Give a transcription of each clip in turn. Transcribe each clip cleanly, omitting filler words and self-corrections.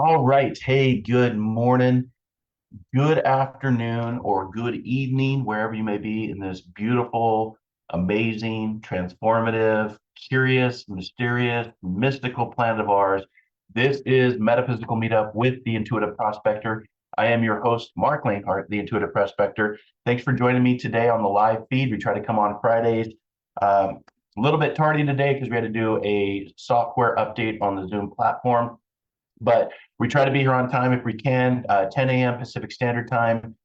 All right. Hey, good morning, good afternoon, or good evening, wherever you may be in this beautiful, amazing, transformative, curious, mysterious, mystical planet of ours. This is Metaphysical Meetup with the Intuitive Prospector. I am your host, Marc Lainhart, the Intuitive Prospector. Thanks for joining me today on the live feed. We try to come on Fridays. A little bit tardy today because we had to do a software update on the Zoom platform. But we try to be here on time if we can, 10 a.m. Pacific Standard Time.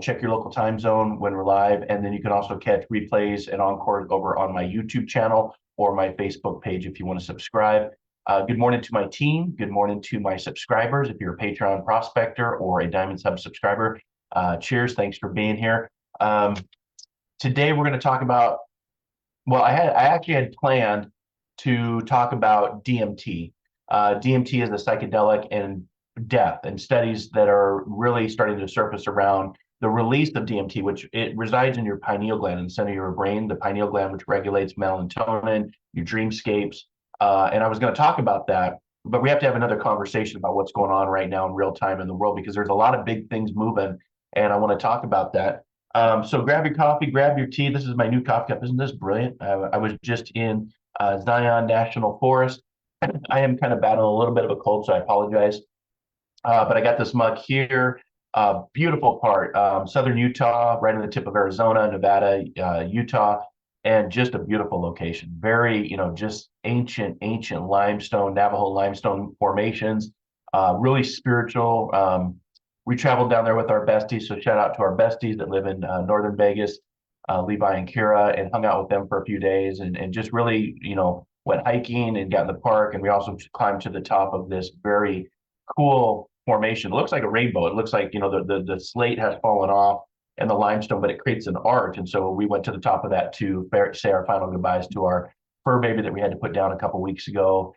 Check your local time zone when we're live. And then you can also catch replays and encore over on my YouTube channel or my Facebook page if you want to subscribe. Good morning to my team. Good morning to my subscribers. If you're a Patreon prospector or a Diamond Sub subscriber, cheers. Thanks for being here. Today we're going to talk about, well, I actually had planned to talk about DMT. DMT is a psychedelic and death, and studies that are really starting to surface around the release of DMT, which it resides in your pineal gland in the center of your brain, the pineal gland, which regulates melatonin, your dreamscapes. And I was going to talk about that, but we have to have another conversation about what's going on right now in real time in the world because there's a lot of big things moving, and I want to talk about that. So grab your coffee, grab your tea. This is my new coffee cup. Isn't this brilliant? I was just in Zion National Forest. I am kind of battling a little bit of a cold, so I apologize. But I got this mug here. Beautiful part, southern Utah, right on the tip of Arizona, Nevada, Utah, and just a beautiful location. Very, just ancient limestone, Navajo limestone formations. Really spiritual. We traveled down there with our besties, so shout out to our besties that live in northern Vegas, Levi and Kira, and hung out with them for a few days, and just really, went hiking and got in the park. And we also climbed to the top of this very cool formation. It looks like a rainbow. It looks like, the slate has fallen off and the limestone, but it creates an arch. And so we went to the top of that to say our final goodbyes to our fur baby that we had to put down a couple weeks ago,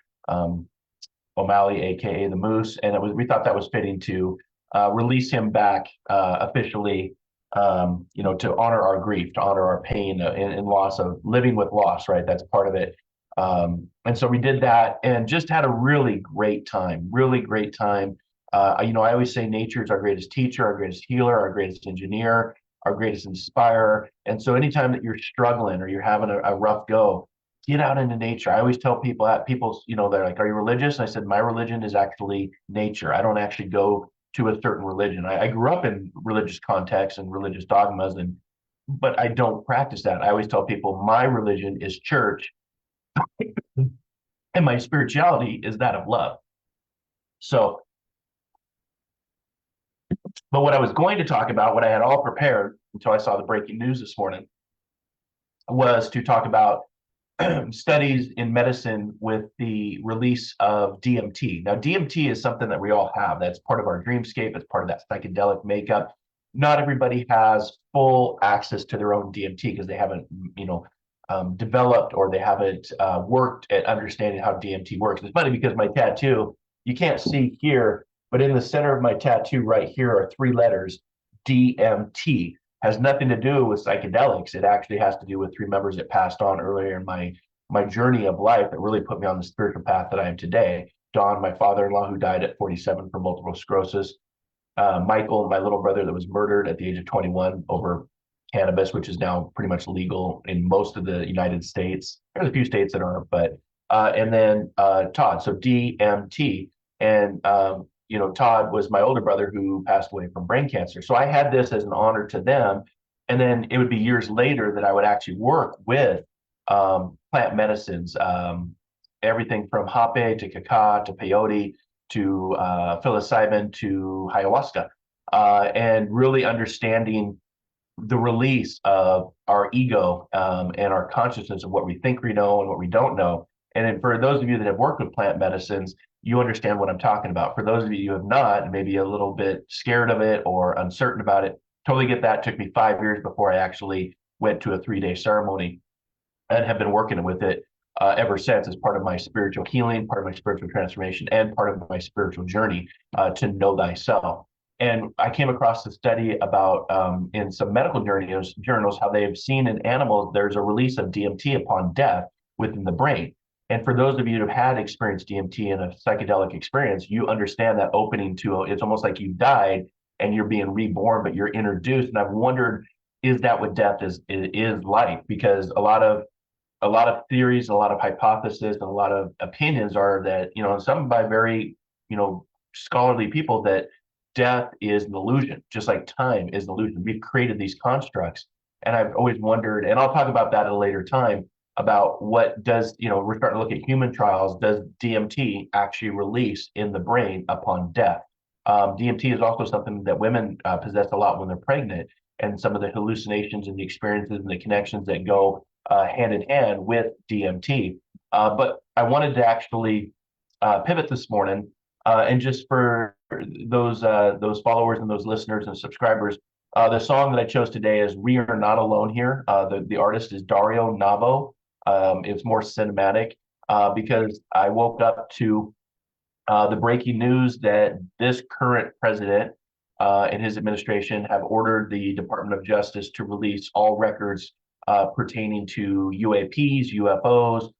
O'Malley, aka the Moose. And we thought that was fitting to release him back officially, to honor our grief, to honor our pain and loss of living with loss, right? That's part of it. And so we did that and just had a really great time, really great time. I always say nature is our greatest teacher, our greatest healer, our greatest engineer, our greatest inspirer. And so anytime that you're struggling or you're having a rough go, get out into nature. I always tell people they're like, are you religious? And I said, my religion is actually nature. I don't actually go to a certain religion. I grew up in religious contexts and religious dogmas, but I don't practice that. I always tell people my religion is church and my spirituality is that of love. So, but what I was going to talk about, what I had all prepared until I saw the breaking news this morning, was to talk about studies in medicine with the release of DMT. Now, DMT is something that we all have. That's part of our dreamscape. It's part of that psychedelic makeup. Not everybody has full access to their own DMT because they haven't, developed or they haven't worked at understanding how DMT works. It's funny because my tattoo, you can't see here, but in the center of my tattoo right here are three letters, DMT. Has nothing to do with psychedelics. It actually has to do with three members that passed on earlier in my journey of life that really put me on the spiritual path that I am today. Don, my father-in-law, who died at 47 from multiple sclerosis. Michael, my little brother that was murdered at the age of 21 over cannabis, which is now pretty much legal in most of the United States. There's a few states that aren't, but and then Todd, so DMT. And Todd was my older brother who passed away from brain cancer. So I had this as an honor to them. And then it would be years later that I would actually work with plant medicines, everything from hape to cacao to peyote to psilocybin to ayahuasca, and really understanding the release of our ego and our consciousness of what we think we know and what we don't know. And then for those of you that have worked with plant medicines, you understand what I'm talking about. For those of you who have not, and maybe a little bit scared of it or uncertain about it, totally get that. It took me 5 years before I actually went to a 3-day ceremony and have been working with it ever since as part of my spiritual healing, part of my spiritual transformation, and part of my spiritual journey to know thyself. And I came across a study about in some medical journals how they have seen in animals there's a release of DMT upon death within the brain. And for those of you who have had experienced DMT and a psychedelic experience, you understand that opening to it's almost like you died and you're being reborn, but you're introduced. And I've wondered, is that what death is like? Because a lot of theories, a lot of hypotheses, and a lot of opinions are that, some by very, scholarly people, that death is an illusion, just like time is an illusion. We've created these constructs. And I've always wondered, and I'll talk about that at a later time, about what does, we're starting to look at human trials. Does DMT actually release in the brain upon death? DMT is also something that women possess a lot when they're pregnant, and some of the hallucinations and the experiences and the connections that go hand in hand with DMT. But I wanted to actually pivot this morning, and just for those followers and those listeners and subscribers, the song that I chose today is "We Are Not Alone Here." The artist is Dario Navo. It's more cinematic because I woke up to the breaking news that this current president and his administration have ordered the Department of Justice to release all records pertaining to UAPs, UFOs.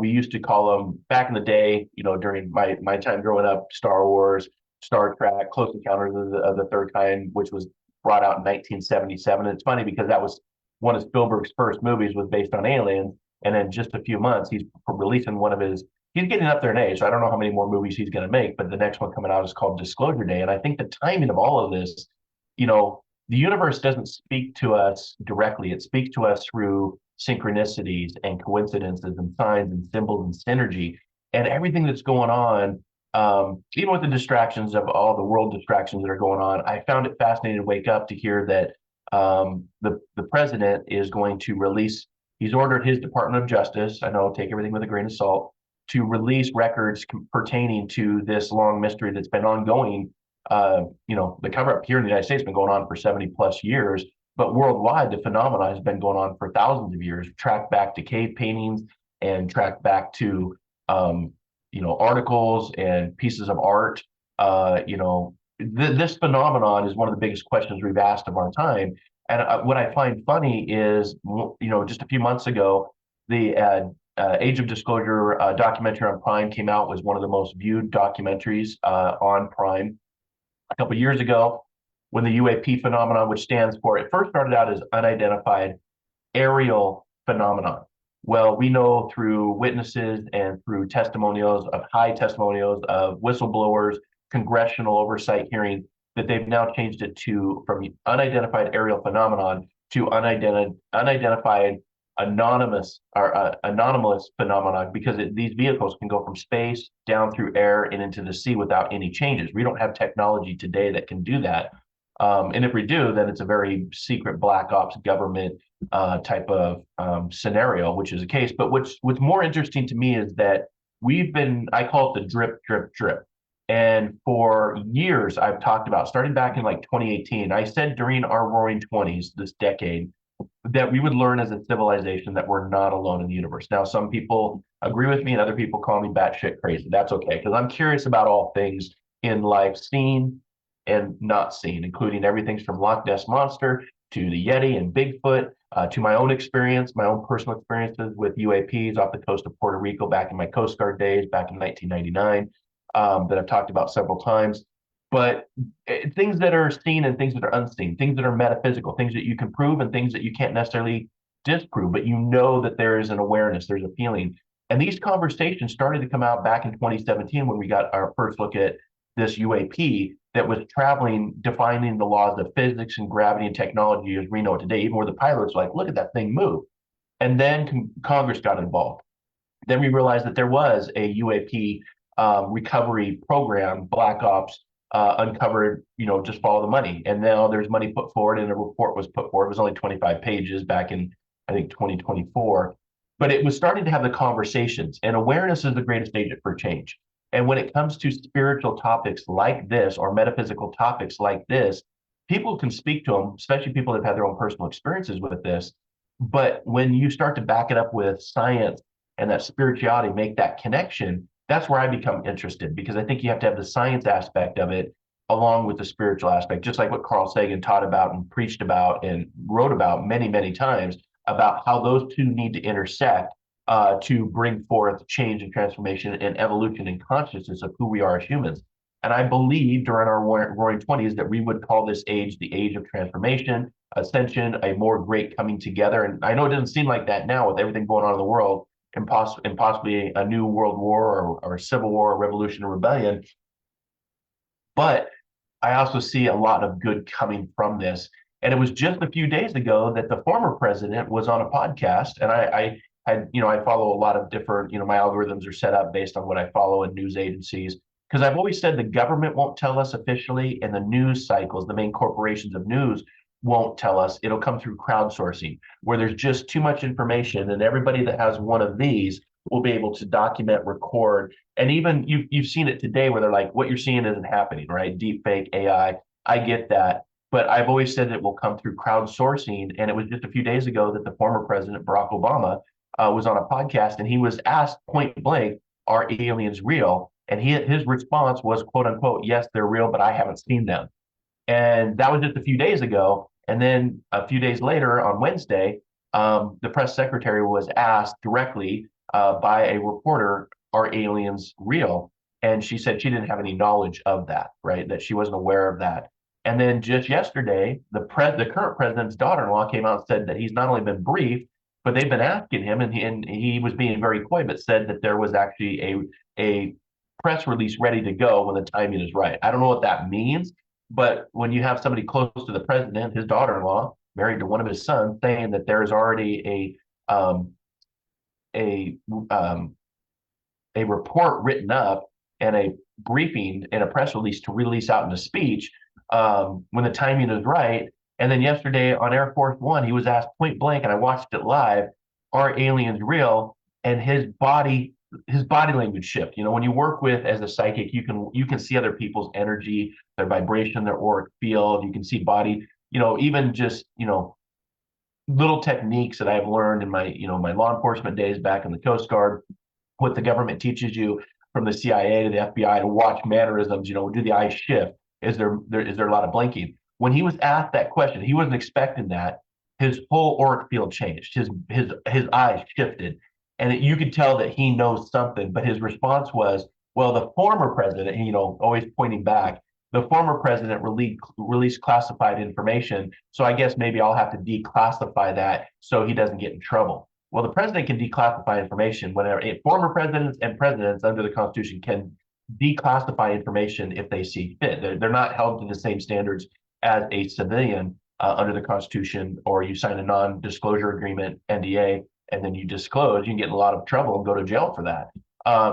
We used to call them back in the day, during my time growing up, Star Wars, Star Trek, Close Encounters of the Third Kind, which was brought out in 1977. And it's funny because that was one of Spielberg's first movies, was based on aliens. And in just a few months, he's releasing one of his. He's getting up there in age, so I don't know how many more movies he's going to make. But the next one coming out is called Disclosure Day, and I think the timing of all of this, the universe doesn't speak to us directly. It speaks to us through synchronicities and coincidences and signs and symbols and synergy and everything that's going on. Even with the distractions of all the world distractions that are going on, I found it fascinating to wake up to hear that the president is going to release. He's ordered his Department of Justice. I know, take everything with a grain of salt, to release records pertaining to this long mystery that's been ongoing. The cover up here in the United States has been going on for 70 plus years, but worldwide, the phenomenon has been going on for thousands of years, tracked back to cave paintings and tracked back to, articles and pieces of art. This phenomenon is one of the biggest questions we've asked of our time. And what I find funny is, just a few months ago, the Age of Disclosure documentary on Prime came out, was one of the most viewed documentaries on Prime. A couple of years ago, when the UAP phenomenon, which stands for, it first started out as unidentified aerial phenomenon. Well, we know through witnesses and through testimonials of whistleblowers, congressional oversight hearings, that they've now changed it from unidentified aerial phenomenon to unidentified anomalous phenomenon, because these vehicles can go from space down through air and into the sea without any changes. We don't have technology today that can do that. And if we do, then it's a very secret black ops government type of scenario, which is the case. But what's more interesting to me is that I call it the drip, drip, drip. And for years, I've talked about, starting back in like 2018, I said during our roaring 20s, this decade, that we would learn as a civilization that we're not alone in the universe. Now, some people agree with me and other people call me batshit crazy. That's okay, because I'm curious about all things in life, seen and not seen, including everything from Loch Ness Monster to the Yeti and Bigfoot, to my own experience, my own personal experiences with UAPs off the coast of Puerto Rico back in my Coast Guard days, back in 1999, that I've talked about several times. But things that are seen and things that are unseen, things that are metaphysical, things that you can prove and things that you can't necessarily disprove, but you know that there is an awareness, there's a feeling. And these conversations started to come out back in 2017 when we got our first look at this UAP that was traveling, defining the laws of physics and gravity and technology as we know it today, even where the pilots were like, look at that thing move. And then Congress got involved. Then we realized that there was a UAP recovery program, Black Ops, uncovered, just follow the money. And now there's money put forward, and a report was put forward. It was only 25 pages back in, I think, 2024. But it was starting to have the conversations, and awareness is the greatest agent for change. And when it comes to spiritual topics like this, or metaphysical topics like this, people can speak to them, especially people that have had their own personal experiences with this. But when you start to back it up with science and that spirituality, make that connection, that's where I become interested, because I think you have to have the science aspect of it along with the spiritual aspect, just like what Carl Sagan taught about and preached about and wrote about many, many times, about how those two need to intersect to bring forth change and transformation and evolution and consciousness of who we are as humans. And I believe during our roaring 20s that we would call this age the age of transformation, ascension, a more great coming together. And I know it doesn't seem like that now with everything going on in the world and, possibly a new world war or a civil war, or revolution, or rebellion. But I also see a lot of good coming from this. And it was just a few days ago that the former president was on a podcast, and I had, I follow a lot of different, my algorithms are set up based on what I follow in news agencies. Because I've always said the government won't tell us officially, and the news cycles, the main corporations of news, won't tell us. It'll come through crowdsourcing, where there's just too much information, and everybody that has one of these will be able to document, record, and even you've seen it today where they're like, what you're seeing isn't happening, right? Deep fake AI. I get that. But I've always said it will come through crowdsourcing. And it was just a few days ago that the former president, Barack Obama, was on a podcast, and he was asked point blank, are aliens real? And his response was, quote unquote, yes, they're real, but I haven't seen them. And that was just a few days ago. And then a few days later on Wednesday, the press secretary was asked directly by a reporter, are aliens real? And she said she didn't have any knowledge of that, right? That she wasn't aware of that. And then just yesterday, the current president's daughter-in-law came out and said that he's not only been briefed, but they've been asking him, and he was being very coy, but said that there was actually a press release ready to go when the timing is right. I don't know what that means, but when you have somebody close to the president, his daughter-in-law, married to one of his sons, saying that there is already a um, a report written up and a briefing and a press release to release out in a speech when the timing is right. And then yesterday on Air Force One, he was asked point blank, and I watched it live, are aliens real? And his body language shift. When you work with as a psychic, you can see other people's energy, their vibration, their auric field. You can see body, even just, little techniques that I've learned in my law enforcement days back in the Coast Guard, what the government teaches you from the CIA to the FBI to watch mannerisms, do the eyes shift? Is there a lot of blinking? When he was asked that question, he wasn't expecting that. His whole auric field changed. His eyes shifted, and you could tell that he knows something. But his response was, "Well, the former president, always pointing back, the former president released classified information. So I guess maybe I'll have to declassify that so he doesn't get in trouble." Well, the president can declassify information whenever former presidents and presidents under the Constitution can declassify information if they see fit. They're not held to the same standards as a civilian under the Constitution, or you sign a non-disclosure agreement, NDA, and then you disclose, you can get in a lot of trouble and go to jail for that.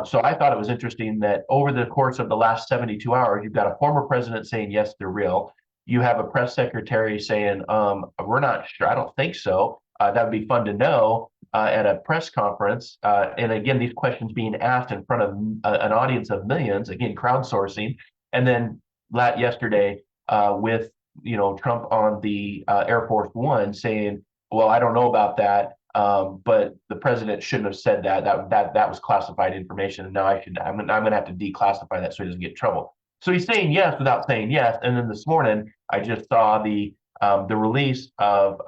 So I thought it was interesting that over the course of the last 72 hours, you've got a former president saying, yes, they're real. You have a press secretary saying, we're not sure, I don't think so. That would be fun to know at a press conference. And again, these questions being asked in front of an audience of millions, again, crowdsourcing. And then yesterday with, Trump on the Air Force One saying, well, I don't know about that. But the president shouldn't have said that. That was classified information, and now I'm going to have to declassify that so he doesn't get in trouble. So he's saying yes without saying yes. And then this morning, I just saw the release of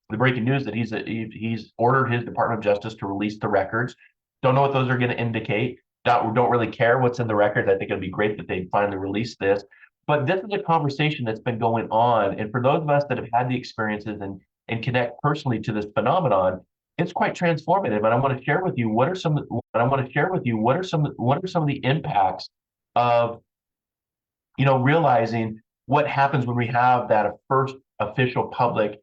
the breaking news that he's ordered his Department of Justice to release the records. Don't know what those are going to indicate. Don't really care what's in the records. I think it'd be great that they finally release this. But this is a conversation that's been going on, and for those of us that have had the experiences and connect personally to this phenomenon, it's quite transformative. And I want to share with you what are some of the impacts of realizing what happens when we have that first official public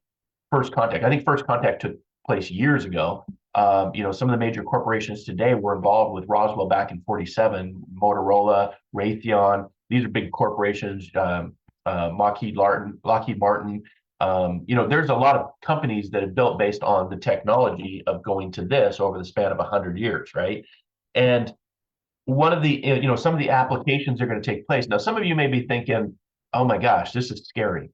first contact. I think first contact took place years ago. Some of the major corporations today were involved with Roswell back in '47, Motorola, Raytheon. These are big corporations, Lockheed Martin. There's a lot of companies that have built based on the technology of going to this over the span of 100 years, right? And one of the, some of the applications are going to take place. Now, some of you may be thinking, oh my gosh, this is scary.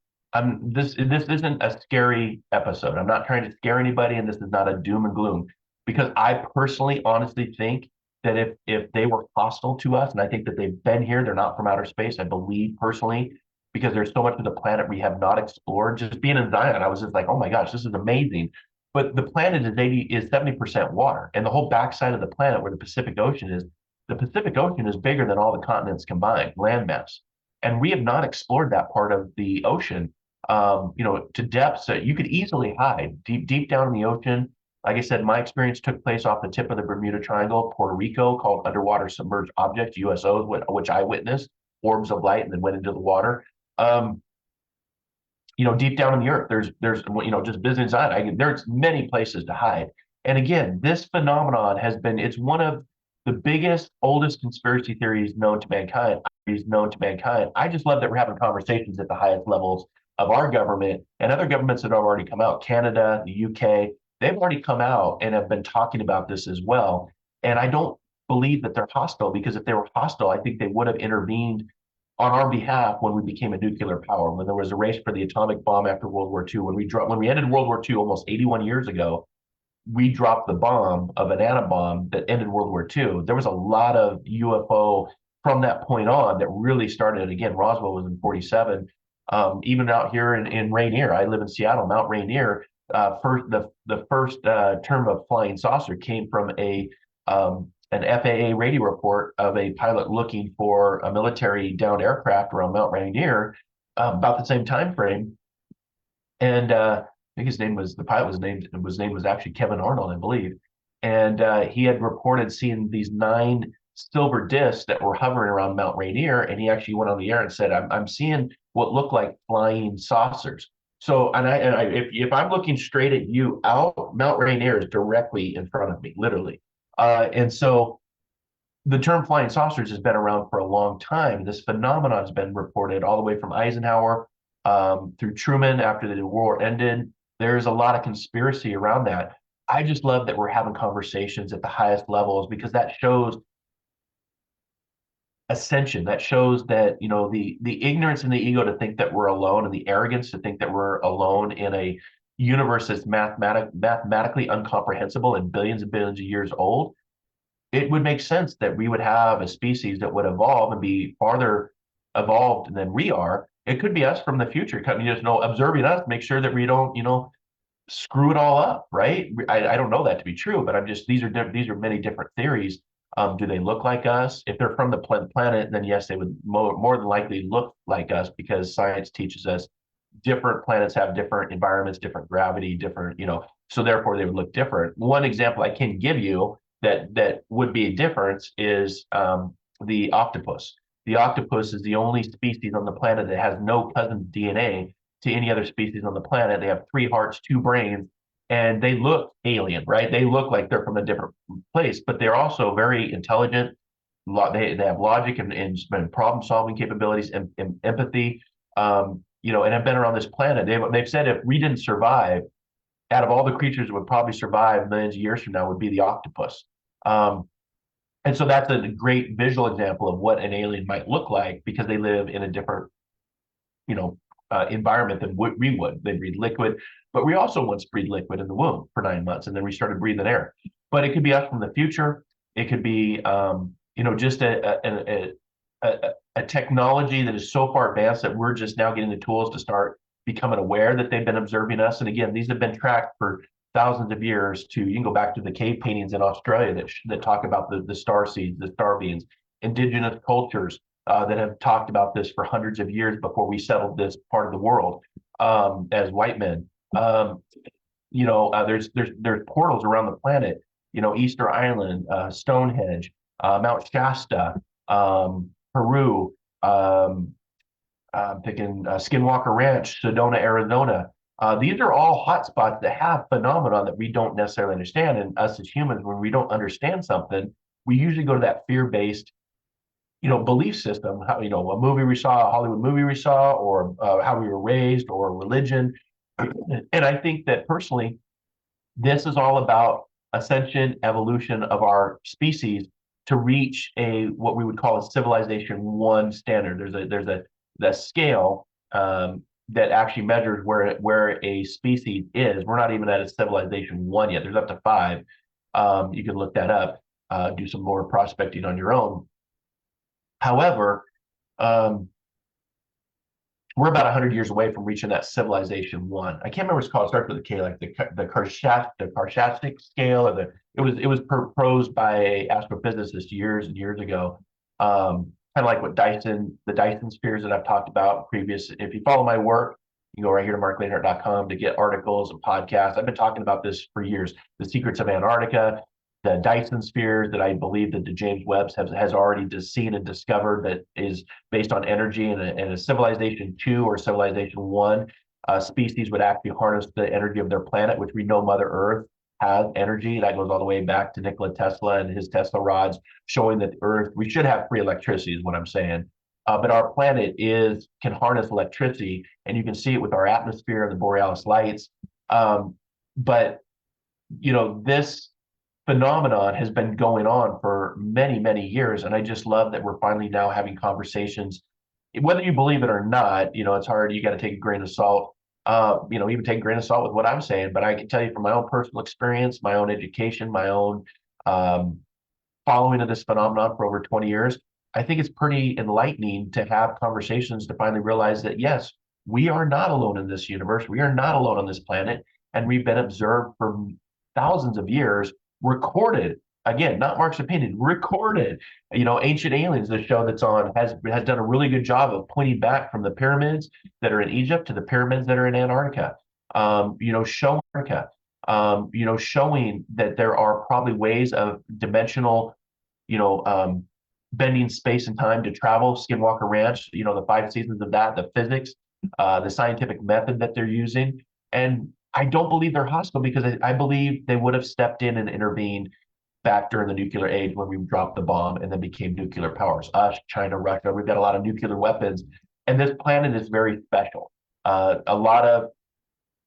This isn't a scary episode. I'm not trying to scare anybody, and this is not a doom and gloom, because I personally, honestly think that if they were hostile to us, and I think that they've been here, they're not from outer space. I believe personally, because there's so much of the planet we have not explored. Just being in Zion, I was just like, oh my gosh, this is amazing. but the planet is 70% water, and the whole backside of the planet where the Pacific Ocean is, the Pacific Ocean is bigger than all the continents combined, landmass. And we have not explored that part of the ocean, to depths that you could easily hide deep down in the ocean. Like I said, my experience took place off the tip of the Bermuda Triangle, Puerto Rico, called underwater submerged objects, USOs, which I witnessed, orbs of light, and then went into the water. Um, Deep down in the earth, there's just business on. There's many places to hide. And again, this phenomenon it's one of the biggest, oldest conspiracy theories known to mankind. I just love that we're having conversations at the highest levels of our government and other governments that have already come out. Canada, the UK, they've already come out and have been talking about this as well. And I don't believe that they're hostile, because if they were hostile, I think they would have intervened on our behalf when we became a nuclear power, when there was a race for the atomic bomb after World War II, when we ended World War II almost 81 years ago. We dropped the bomb of an atom bomb that ended World War II. There was a lot of UFO from that point on that really started. Again, Roswell was in 47. Even out here in Rainier, I live in Seattle, Mount Rainier. The first term of flying saucer came from an FAA radio report of a pilot looking for a military downed aircraft around Mount Rainier, about the same time frame. And I think the pilot was actually Kevin Arnold, I believe. And he had reported seeing these 9 silver discs that were hovering around Mount Rainier. And he actually went on the air and said, I'm seeing what looked like flying saucers. So, if I'm looking straight at you out, Mount Rainier is directly in front of me, literally. And so the term flying saucers has been around for a long time. This phenomenon has been reported all the way from Eisenhower through Truman after the war ended. There's a lot of conspiracy around that. I just love that we're having conversations at the highest levels, because that shows ascension. That shows that, the ignorance and the ego to think that we're alone, and the arrogance to think that we're alone in a universe that's mathematically incomprehensible and billions and billions of years old. It would make sense that we would have a species that would evolve and be farther evolved than we are. It could be us from the future, observing us, make sure that we don't, screw it all up, right? I don't know that to be true, but these are many different theories. Do they look like us? If they're from the planet, then yes, they would more than likely look like us, because science teaches us different planets have different environments, different gravity, different, so therefore they would look different. One example I can give you that would be a difference is the octopus. The octopus is the only species on the planet that has no cousin DNA to any other species on the planet. They have 3 hearts, 2 brains, and they look alien, right? They look like they're from a different place, but they're also very intelligent. They have logic and problem solving capabilities and empathy. And have been around this planet. They've said if we didn't survive, out of all the creatures that would probably survive millions of years from now, would be the octopus. Um, and so that's a great visual example of what an alien might look like, because they live in a different, environment than we would. They breathe liquid, but we also once breathed liquid in the womb for 9 months, and then we started breathing air. But it could be us from the future. It could be, just a technology that is so far advanced that we're just now getting the tools to start becoming aware that they've been observing us. And again, these have been tracked for thousands of years. You can go back to the cave paintings in Australia that talk about the star seeds, the star beings, indigenous cultures that have talked about this for hundreds of years before we settled this part of the world as white men. There's portals around the planet. Easter Island, Stonehenge, Mount Shasta, Peru. I'm thinking Skinwalker Ranch, Sedona, Arizona. These are all hotspots that have phenomena that we don't necessarily understand. And us as humans, when we don't understand something, we usually go to that fear-based, belief system. How, a movie we saw, a Hollywood movie we saw, or how we were raised, or religion. And I think that personally, this is all about ascension, evolution of our species to reach what we would call a civilization 1 standard. There's the scale that actually measures where a species is. We're not even at a civilization 1 yet. There's up to 5. You can look that up, do some more prospecting on your own. However, we're about 100 years away from reaching that civilization one. I can't remember what it's called. It starts with a K, like the Karshastic scale, or it was proposed by an astrophysicist years and years ago. Kind of like what the Dyson spheres that I've talked about previous. If you follow my work, you can go right here to marclainhart.com to get articles and podcasts. I've been talking about this for years. The secrets of Antarctica, the Dyson spheres that I believe that the James Webb has already seen and discovered, that is based on energy, and a civilization two or civilization one species would actually harness the energy of their planet, which we know Mother Earth has energy. That goes all the way back to Nikola Tesla and his Tesla rods, showing that the Earth, we should have free electricity, is what I'm saying. But our planet can harness electricity, and you can see it with our atmosphere, the borealis lights. But this phenomenon has been going on for many, many years. And I just love that we're finally now having conversations. Whether you believe it or not, it's hard. You got to take a grain of salt. Even take a grain of salt with what I'm saying. But I can tell you from my own personal experience, my own education, my own um, following of this phenomenon for over 20 years, I think it's pretty enlightening to have conversations to finally realize that, yes, we are not alone in this universe. We are not alone on this planet. And we've been observed for thousands of years, recorded. Again, not Mark's opinion, recorded. Ancient Aliens, the show that's on, has done a really good job of pointing back from the pyramids that are in Egypt to the pyramids that are in Antarctica. Show America, showing that there are probably ways of dimensional, you know, um, bending space and time to travel. Skinwalker Ranch, the 5 seasons of that, the physics, the scientific method that they're using. And I don't believe they're hostile, because I believe they would have stepped in and intervened back during the nuclear age when we dropped the bomb and then became nuclear powers. Us, China, Russia, we've got a lot of nuclear weapons. And this planet is very special. A lot of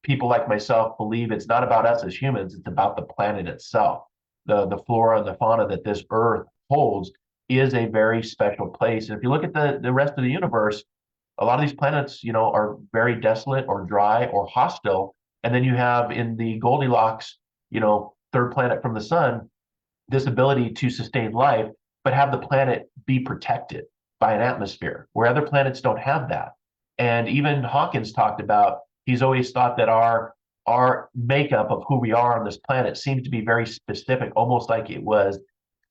people like myself believe it's not about us as humans, it's about the planet itself. The flora and the fauna that this earth holds is a very special place. And if you look at the rest of the universe, a lot of these planets, are very desolate or dry or hostile. And then you have in the Goldilocks, third planet from the sun, this ability to sustain life, but have the planet be protected by an atmosphere where other planets don't have that. And even Hawkins talked about, he's always thought that our makeup of who we are on this planet seems to be very specific, almost like it was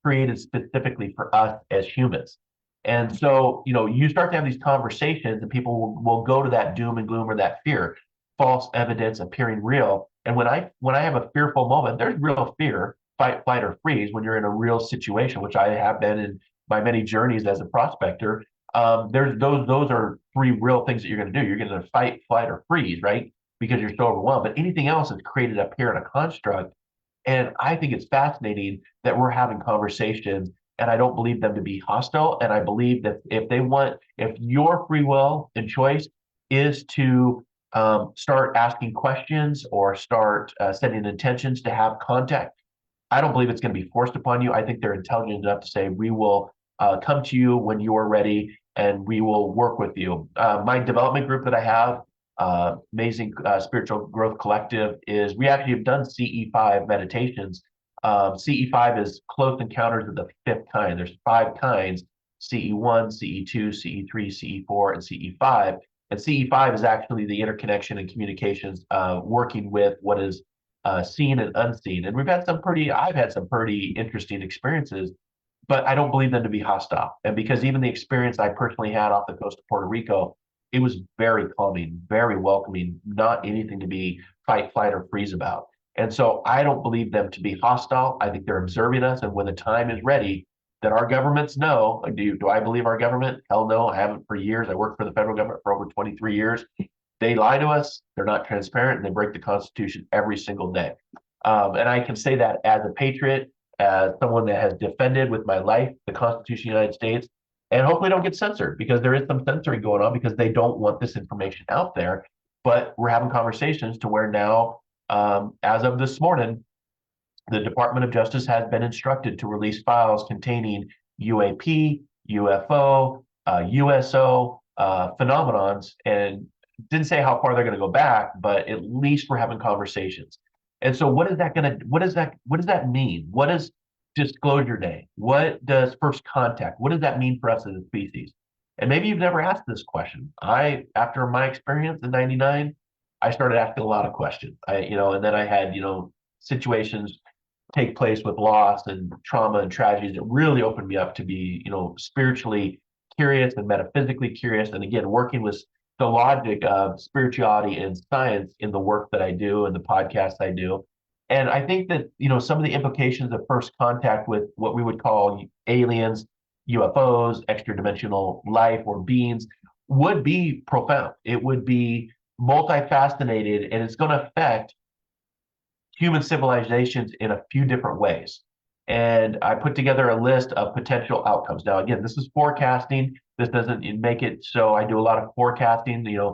created specifically for us as humans. And so, you start to have these conversations, and people will go to that doom and gloom or that fear, false evidence appearing real. And when I have a fearful moment, there's real fear, fight, flight, or freeze when you're in a real situation, which I have been in my many journeys as a prospector. There's those are three real things that you're going to do. You're going to fight, flight, or freeze, right? Because you're so overwhelmed. But anything else is created up here in a construct. And I think it's fascinating that we're having conversations, and I don't believe them to be hostile. And I believe that if your free will and choice is to start asking questions or start setting intentions to have contact, I don't believe it's going to be forced upon you. I think they're intelligent enough to say, we will come to you when you are ready, and we will work with you. My development group that I have, Amazing Spiritual Growth Collective, is we actually have done CE5 meditations. CE5 is close encounters of the fifth kind. There's 5 kinds: CE1, CE2, CE3, CE4, and CE5. And CE5 is actually the interconnection and communications, working with what is seen and unseen. And I've had some pretty interesting experiences, but I don't believe them to be hostile. And because even the experience I personally had off the coast of Puerto Rico, it was very calming, very welcoming, not anything to be fight, flight, or freeze about. And so I don't believe them to be hostile. I think they're observing us. And when the time is ready, that our governments know. Do I believe our government? Hell no, I haven't for years. I worked for the federal government for over 23 years. They lie to us. They're not transparent, and they break the Constitution every single day. And I can say that as a patriot, as someone that has defended with my life the Constitution of the United States, and hopefully don't get censored, because there is some censoring going on because they don't want this information out there. But we're having conversations to where now, as of this morning, the Department of Justice has been instructed to release files containing UAP, UFO, USO phenomenons, and didn't say how far they're going to go back, but at least we're having conversations. And so, what does that mean? What is Disclosure Day? What does first contact? What does that mean for us as a species? And maybe you've never asked this question. After my experience in '99, I started asking a lot of questions. And then I had, situations take place with loss and trauma and tragedies that really opened me up to be, spiritually curious and metaphysically curious. And again, working with the logic of spirituality and science in the work that I do and the podcasts I do. And I think that, some of the implications of first contact with what we would call aliens, UFOs, extra dimensional life or beings would be profound. It would be multifaceted, and it's going to affect human civilizations in a few different ways. And I put together a list of potential outcomes. Now, again, this is forecasting. This doesn't make it so I do a lot of forecasting. A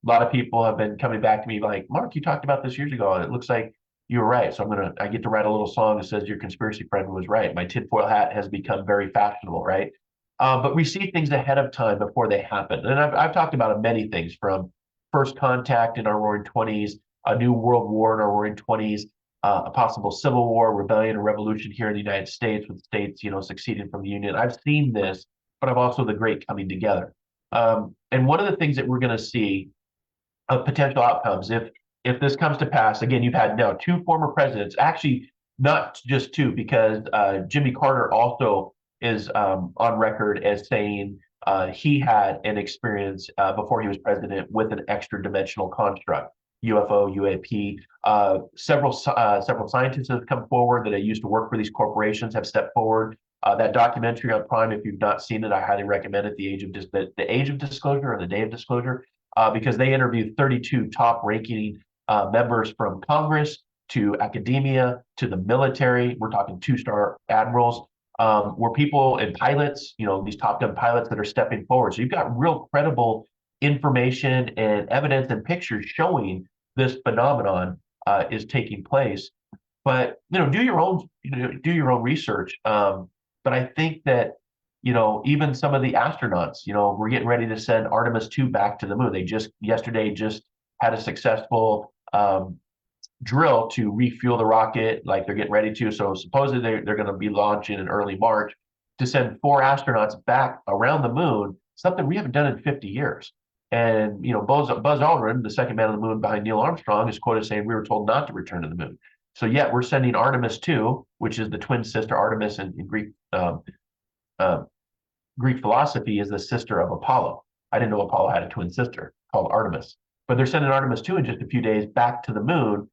lot of people have been coming back to me like, Mark, you talked about this years ago, and it looks like you were right. So I get to write a little song that says your conspiracy friend was right. My tinfoil hat has become very fashionable, right? But we see things ahead of time before they happen. And I've talked about many things from first contact in our roaring 20s, a new world war in our roaring 20s, a possible civil war, rebellion, or revolution here in the United States, with states, succeeding from the Union. I've seen this, but I've also the great coming together. And one of the things that we're going to see of potential outcomes, if this comes to pass, again, you've had now two former presidents, actually not just two, because Jimmy Carter also is on record as saying he had an experience before he was president with an extra dimensional construct. UFO, UAP. Several scientists have come forward that used to work for these corporations have stepped forward. That documentary on Prime, if you've not seen it, I highly recommend it. The Age of Disclosure and the Day of Disclosure, because they interviewed 32 top-ranking members from Congress to academia to the military. We're talking two-star admirals. Were people and pilots, these top gun pilots that are stepping forward. So you've got real credible information and evidence and pictures showing this phenomenon is taking place. But do your own research. But I think that even some of the astronauts, we're getting ready to send Artemis 2 back to the moon. They yesterday had a successful drill to refuel the rocket, like they're getting ready to. So supposedly they're going to be launching in early March to send 4 astronauts back around the moon, something we haven't done in 50 years. And Buzz Aldrin, the second man on the moon behind Neil Armstrong, is quoted saying we were told not to return to the moon. So yet we're sending Artemis 2, which is the twin sister. Artemis in Greek philosophy is the sister of Apollo. I didn't know Apollo had a twin sister called Artemis, but they're sending Artemis 2 in just a few days back to the moon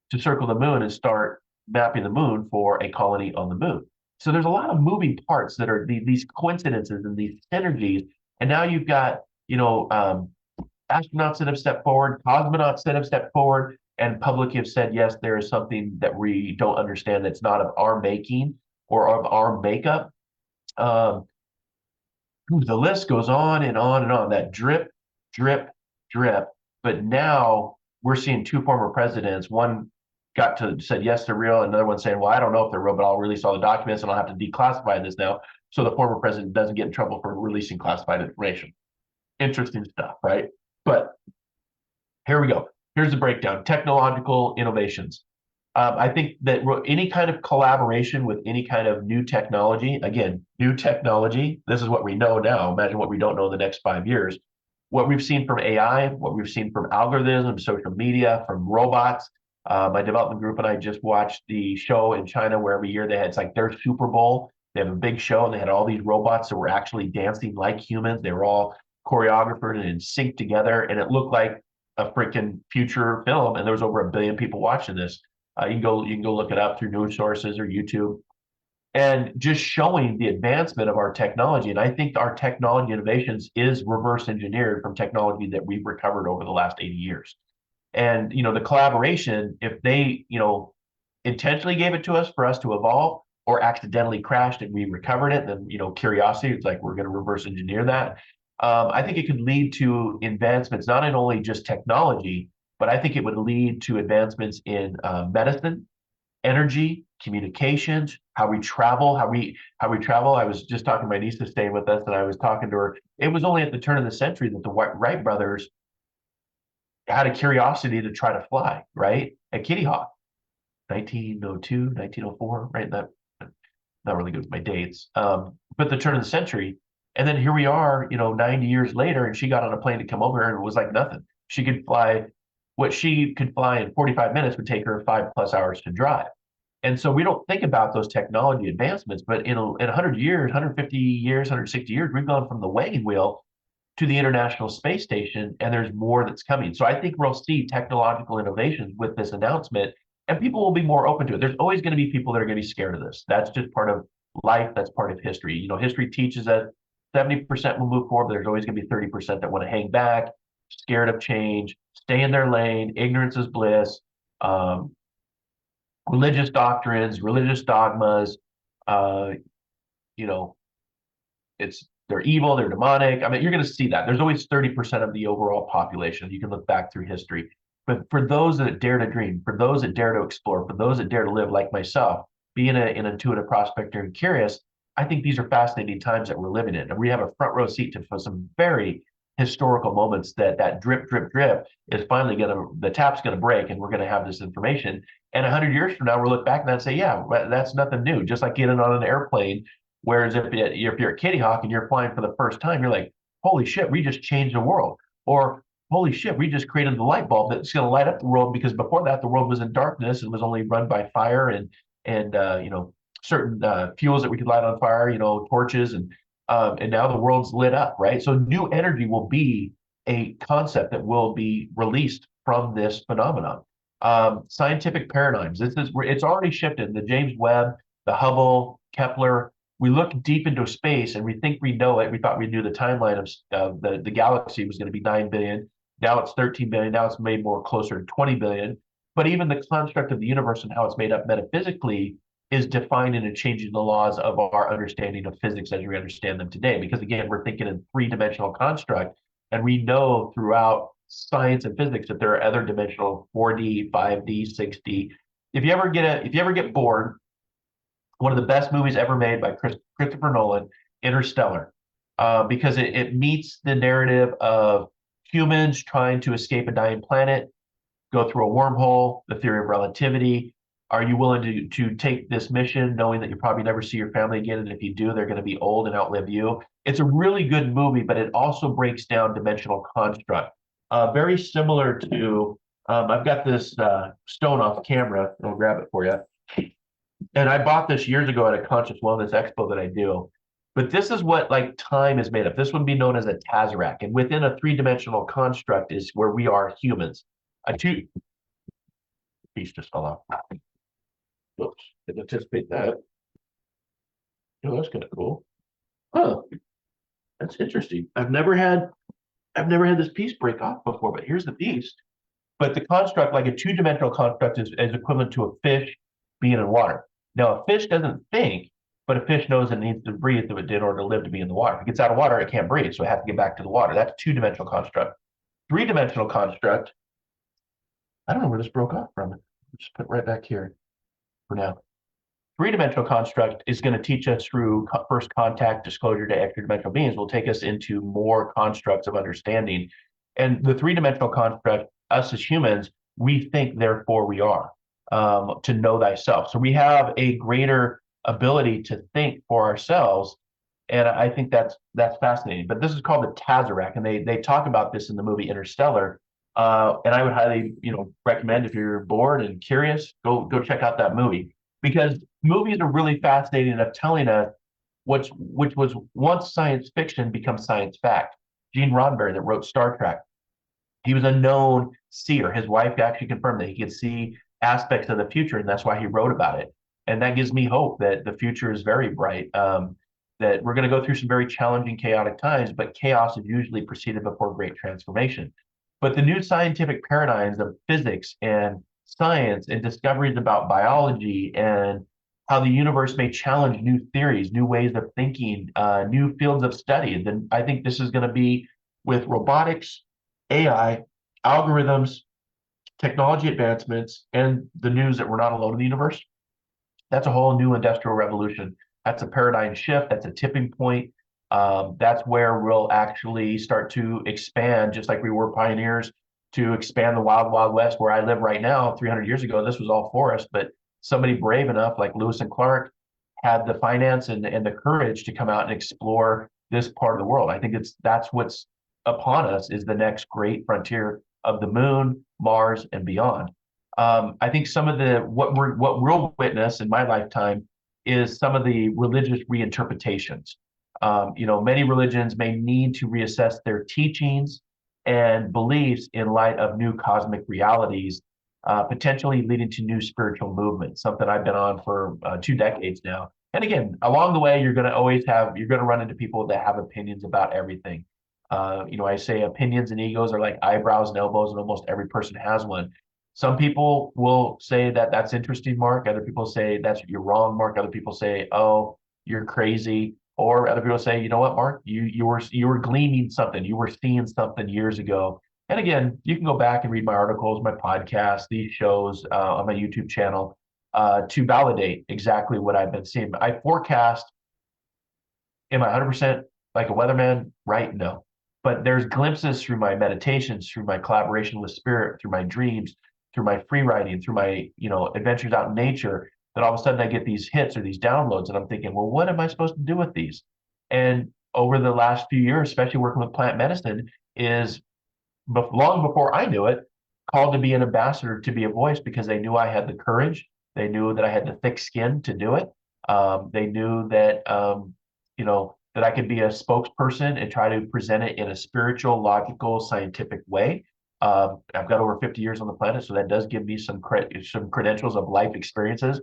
to circle the moon and start mapping the moon for a colony on the moon. So there's a lot of moving parts that are these coincidences and these synergies. And now you've got, astronauts that have stepped forward, cosmonauts that have stepped forward, and public have said, yes, there is something that we don't understand that's not of our making or of our makeup. The list goes on and on and on. That drip, drip, drip. But now we're seeing 2 former presidents. One said yes, they're real. Another one saying, well, I don't know if they're real, but I'll release all the documents and I'll have to declassify this now, so the former president doesn't get in trouble for releasing classified information. Interesting stuff, right? But here we go. Here's the breakdown: technological innovations. I think that any kind of collaboration with any kind of new technology, again, new technology, this is what we know now. Imagine what we don't know in the next 5 years. What we've seen from AI, what we've seen from algorithms, social media, from robots. My development group and I just watched the show in China where every year it's like their Super Bowl. They have a big show and they had all these robots that were actually dancing like humans. They were all choreographed and in sync together, and it looked like a freaking future film. And there was over 1 billion people watching this. You can go look it up through news sources or YouTube, and just showing the advancement of our technology. And I think our technology innovations is reverse engineered from technology that we've recovered over the last 80 years. And the collaboration, if they intentionally gave it to us for us to evolve, or accidentally crashed and we recovered it, then curiosity, it's like we're going to reverse engineer that. I think it could lead to advancements not in only just technology, but I think it would lead to advancements in medicine, energy, communications, how we travel. I was just talking to my niece who's staying with us, and I was talking to her. It was only at the turn of the century that the Wright brothers had a curiosity to try to fly, right? At Kitty Hawk, 1902, 1904, right? That not really good with my dates. But the turn of the century, And then here we are, 90 years later, and she got on a plane to come over and it was like nothing. She could fly what she could fly in 45 minutes would take her 5+ hours to drive. And so we don't think about those technology advancements, but in 100 years, 150 years, 160 years, we've gone from the wagon wheel to the International Space Station, and there's more that's coming. So I think we'll see technological innovations with this announcement, and people will be more open to it. There's always going to be people that are going to be scared of this. That's just part of life. That's part of history. History teaches that 70% will move forward, but there's always going to be 30% that want to hang back, scared of change, stay in their lane. Ignorance is bliss. Um, Religious doctrines, religious dogmas, uh, you know, they're evil, they're demonic. I mean, you're going to see that. There's always 30% of the overall population. You can look back through history. But for those that dare to dream, for those that dare to explore, for those that dare to live like myself, being an intuitive prospector and curious, I think these are fascinating times that we're living in. And we have a front row seat to some very historical moments that drip, drip, drip is finally the tap's going to break and we're going to have this information. And 100 years from now, we'll look back and that say, yeah, that's nothing new. Just like getting on an airplane. Whereas if you're at Kitty Hawk and you're flying for the first time, you're like, holy shit, we just changed the world. Or holy shit, we just created the light bulb that's going to light up the world, because before that the world was in darkness and was only run by fire and certain fuels that we could light on fire, torches, and now the world's lit up, right? So new energy will be a concept that will be released from this phenomenon. Scientific paradigms. It's already shifted. The James Webb, the Hubble, Kepler. We look deep into space and we think we know it. We thought we knew the timeline of the galaxy was going to be 9 billion. Now it's 13 billion. Now it's made more closer to 20 billion. But even the construct of the universe and how it's made up metaphysically is defining and changing the laws of our understanding of physics as we understand them today. Because again, we're thinking in three-dimensional construct, and we know throughout science and physics that there are other dimensional 4D, 5D, 6D. If you ever get bored, one of the best movies ever made by Christopher Nolan, Interstellar, because it meets the narrative of humans trying to escape a dying planet, go through a wormhole, the theory of relativity. Are you willing to take this mission knowing that you probably never see your family again? And if you do, they're going to be old and outlive you. It's a really good movie, but it also breaks down dimensional construct. Very similar to, I've got this stone off camera. I'll grab it for you. And I bought this years ago at a conscious wellness expo that I do. But this is what like time is made of. This would be known as a tazarac. And within a three-dimensional construct is where we are humans. A two piece just fell off. Oops, didn't anticipate that. Oh, that's kind of cool. Huh. That's interesting. I've never had this piece break off before, but here's the piece. But the construct, like a two-dimensional construct, is equivalent to a fish being in water. Now, a fish doesn't think, but a fish knows it needs to breathe in order to live, to be in the water. If it gets out of water, it can't breathe, so it has to get back to the water. That's two-dimensional construct. Three-dimensional construct, I don't know where this broke off from. Just put it right back here for now. Three-dimensional construct is going to teach us through first contact, disclosure to extra-dimensional beings, will take us into more constructs of understanding. And the three-dimensional construct, us as humans, we think, therefore we are, to know thyself. So we have a greater ability to think for ourselves. And I think that's fascinating. But this is called the Tazarac, and they talk about this in the movie Interstellar. And I would highly, recommend, if you're bored and curious, go check out that movie, because movies are really fascinating of telling us which was once science fiction becomes science fact. Gene Roddenberry, that wrote Star Trek, he was a known seer. His wife actually confirmed that he could see aspects of the future, and that's why he wrote about it. And that gives me hope that the future is very bright. That we're going to go through some very challenging, chaotic times, but chaos is usually preceded before great transformation. But the new scientific paradigms of physics and science and discoveries about biology and how the universe may challenge new theories, new ways of thinking, new fields of study, then I think this is going to be with robotics, AI, algorithms, technology advancements, and the news that we're not alone in the universe. That's a whole new industrial revolution. That's a paradigm shift. That's a tipping point. That's where we'll actually start to expand, just like we were pioneers to expand the wild, wild west where I live right now. 300 years ago, this was all forest, but somebody brave enough like Lewis and Clark had the finance and the courage to come out and explore this part of the world. I think that's what's upon us, is the next great frontier of the moon, Mars, and beyond. I think some of what we'll witness in my lifetime is some of the religious reinterpretations. Many religions may need to reassess their teachings and beliefs in light of new cosmic realities, potentially leading to new spiritual movements, something I've been on for 2 decades now. And again, along the way, you're going to run into people that have opinions about everything. I say opinions and egos are like eyebrows and elbows, and almost every person has one. Some people will say that that's interesting, Mark. Other people say you're wrong, Mark. Other people say, oh, you're crazy. Or other people say, you know what, Mark, you were gleaning something, you were seeing something years ago. And again, you can go back and read my articles, my podcasts, these shows on my YouTube channel to validate exactly what I've been seeing. I forecast. Am I 100% like a weatherman? Right? No. But there's glimpses through my meditations, through my collaboration with spirit, through my dreams, through my free writing, through my adventures out in nature, that all of a sudden I get these hits or these downloads, and I'm thinking, well, what am I supposed to do with these? And over the last few years, especially working with plant medicine, is long before I knew it, called to be an ambassador, to be a voice, because they knew I had the courage. They knew that I had the thick skin to do it. They knew that that I could be a spokesperson and try to present it in a spiritual, logical, scientific way. I've got over 50 years on the planet, so that does give me some credentials of life experiences.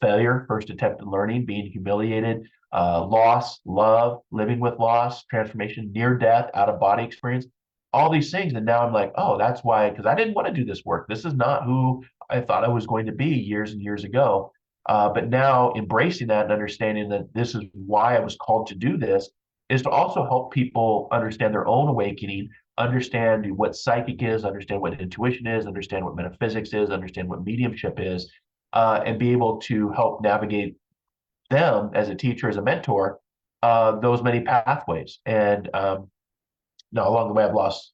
Failure, first attempt at learning, being humiliated, loss, love, living with loss, transformation, near death, out of body experience, all these things. And now I'm like, oh, that's why, because I didn't want to do this work. This is not who I thought I was going to be years and years ago. But now embracing that and understanding that this is why I was called to do this, is to also help people understand their own awakening, understand what psychic is, understand what intuition is, understand what metaphysics is, understand what mediumship is, and be able to help navigate them as a teacher, as a mentor, those many pathways. And now, along the way, I've lost,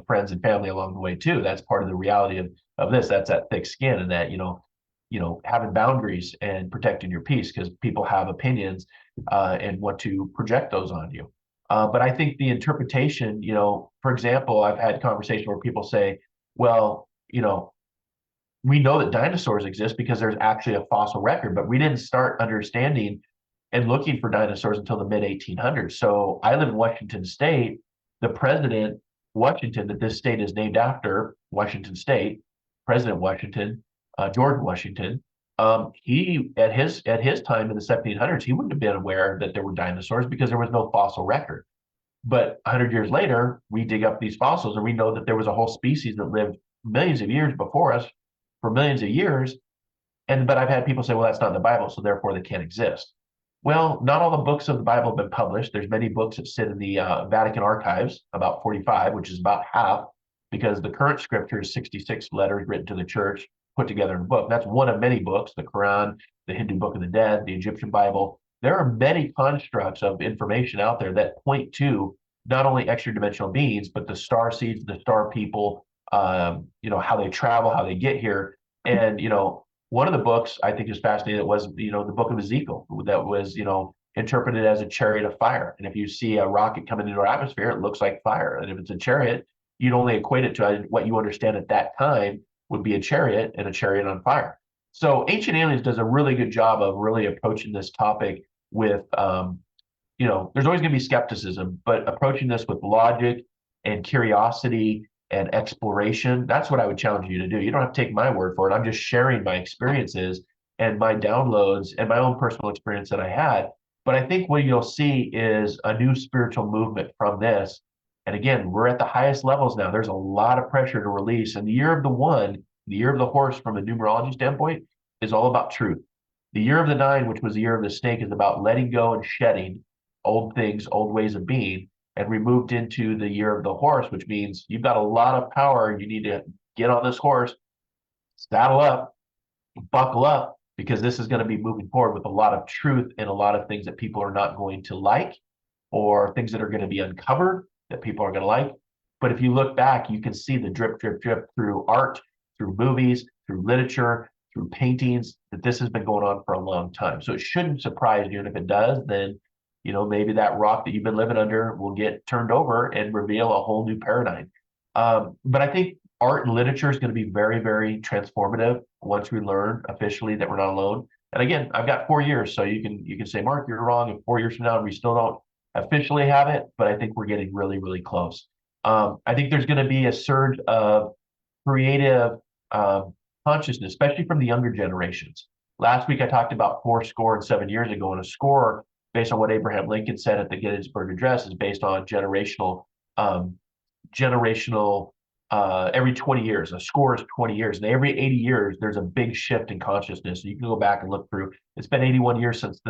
friends and family along the way too. That's part of the reality of this. That's that thick skin, and that, having boundaries and protecting your peace, because people have opinions and want to project those on you. But I think the interpretation, for example, I've had conversations where people say, well, we know that dinosaurs exist because there's actually a fossil record, but we didn't start understanding and looking for dinosaurs until the mid 1800s. So I live in Washington State. The president, Washington, that this state is named after, Washington State, President Washington, George Washington, he at his time in the 1700s, he wouldn't have been aware that there were dinosaurs because there was no fossil record. But 100 years later, we dig up these fossils and we know that there was a whole species that lived millions of years before us for millions of years. But I've had people say, well, that's not in the Bible, so therefore they can't exist. Well, not all the books of the Bible have been published. There's many books that sit in the Vatican archives, about 45, which is about half, because the current scripture is 66 letters written to the church, put together in a book. That's one of many books: the Quran, the Hindu Book of the Dead, the Egyptian Bible. There are many constructs of information out there that point to not only extra dimensional beings, but the star seeds, the star people, how they travel, how they get here. And, one of the books I think is fascinating. That was, the book of Ezekiel, that was, interpreted as a chariot of fire. And if you see a rocket coming into our atmosphere, it looks like fire. And if it's a chariot, you'd only equate it to what you understand at that time would be a chariot, and a chariot on fire. So Ancient Aliens does a really good job of really approaching this topic with, there's always going to be skepticism, but approaching this with logic and curiosity and exploration. That's what I would challenge you to do. You don't have to take my word for it. I'm just sharing my experiences and my downloads and my own personal experience that I had. But I think what you'll see is a new spiritual movement from this. And again, we're at the highest levels now. There's a lot of pressure to release. And the year of the one, the year of the horse from a numerology standpoint, is all about truth. The year of the nine, which was the year of the snake, is about letting go and shedding old things, old ways of being. And we moved into the year of the horse, which means you've got a lot of power. You need to get on this horse, saddle up, buckle up, because this is going to be moving forward with a lot of truth and a lot of things that people are not going to like, or things that are going to be uncovered that people are going to like. But if you look back, you can see the drip, drip, drip through art, through movies, through literature, through paintings, that this has been going on for a long time. So it shouldn't surprise you. And if it does, then maybe that rock that you've been living under will get turned over and reveal a whole new paradigm. But I think art and literature is going to be very, very transformative once we learn officially that we're not alone. And again, I've got 4 years, so you can say, Mark, you're wrong. If 4 years from now we still don't officially have it, but I think we're getting really, really close. I think there's going to be a surge of creative consciousness, especially from the younger generations. Last week I talked about 7 years ago, and a score based on what Abraham Lincoln said at the Gettysburg Address is based on um, generational every 20 years. A score is 20 years. And every 80 years, there's a big shift in consciousness. You can go back and look through. It's been 81 years since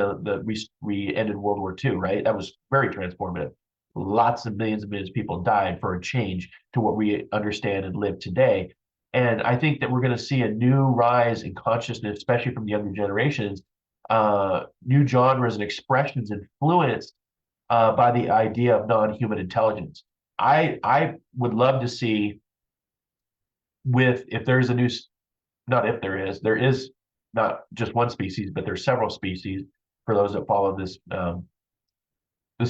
we ended World War II, right? That was very transformative. Lots of millions of people died for a change to what we understand and live today. And I think that we're going to see a new rise in consciousness, especially from the younger generations, new genres and expressions influenced by the idea of non-human intelligence. I would love to see if there's a new, not if there is not just one species, but there's several species for those that follow this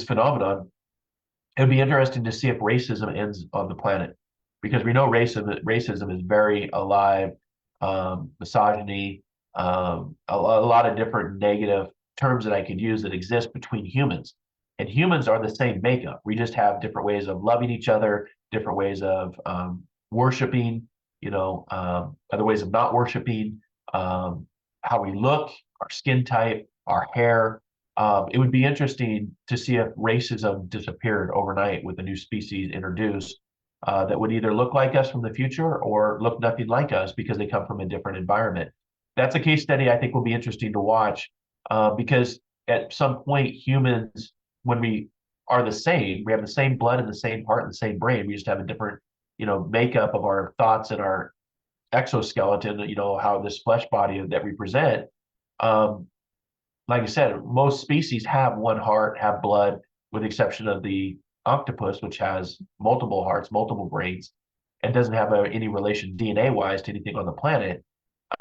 phenomenon. It'd be interesting to see if racism ends on the planet, because we know racism is very alive, misogyny, a lot of different negative terms that I could use that exist between humans. And humans are the same makeup. We just have different ways of loving each other, different ways of worshiping, other ways of not worshiping, how we look, our skin type, our hair. It would be interesting to see if racism disappeared overnight with a new species introduced that would either look like us from the future or look nothing like us because they come from a different environment. That's a case study I think will be interesting to watch because at some point humans, when we are the same, we have the same blood and the same heart and the same brain. We just have a different, makeup of our thoughts and our exoskeleton, how this flesh body that we present. Like I said, most species have one heart, have blood, with the exception of the octopus, which has multiple hearts, multiple brains, and doesn't have any relation DNA-wise to anything on the planet.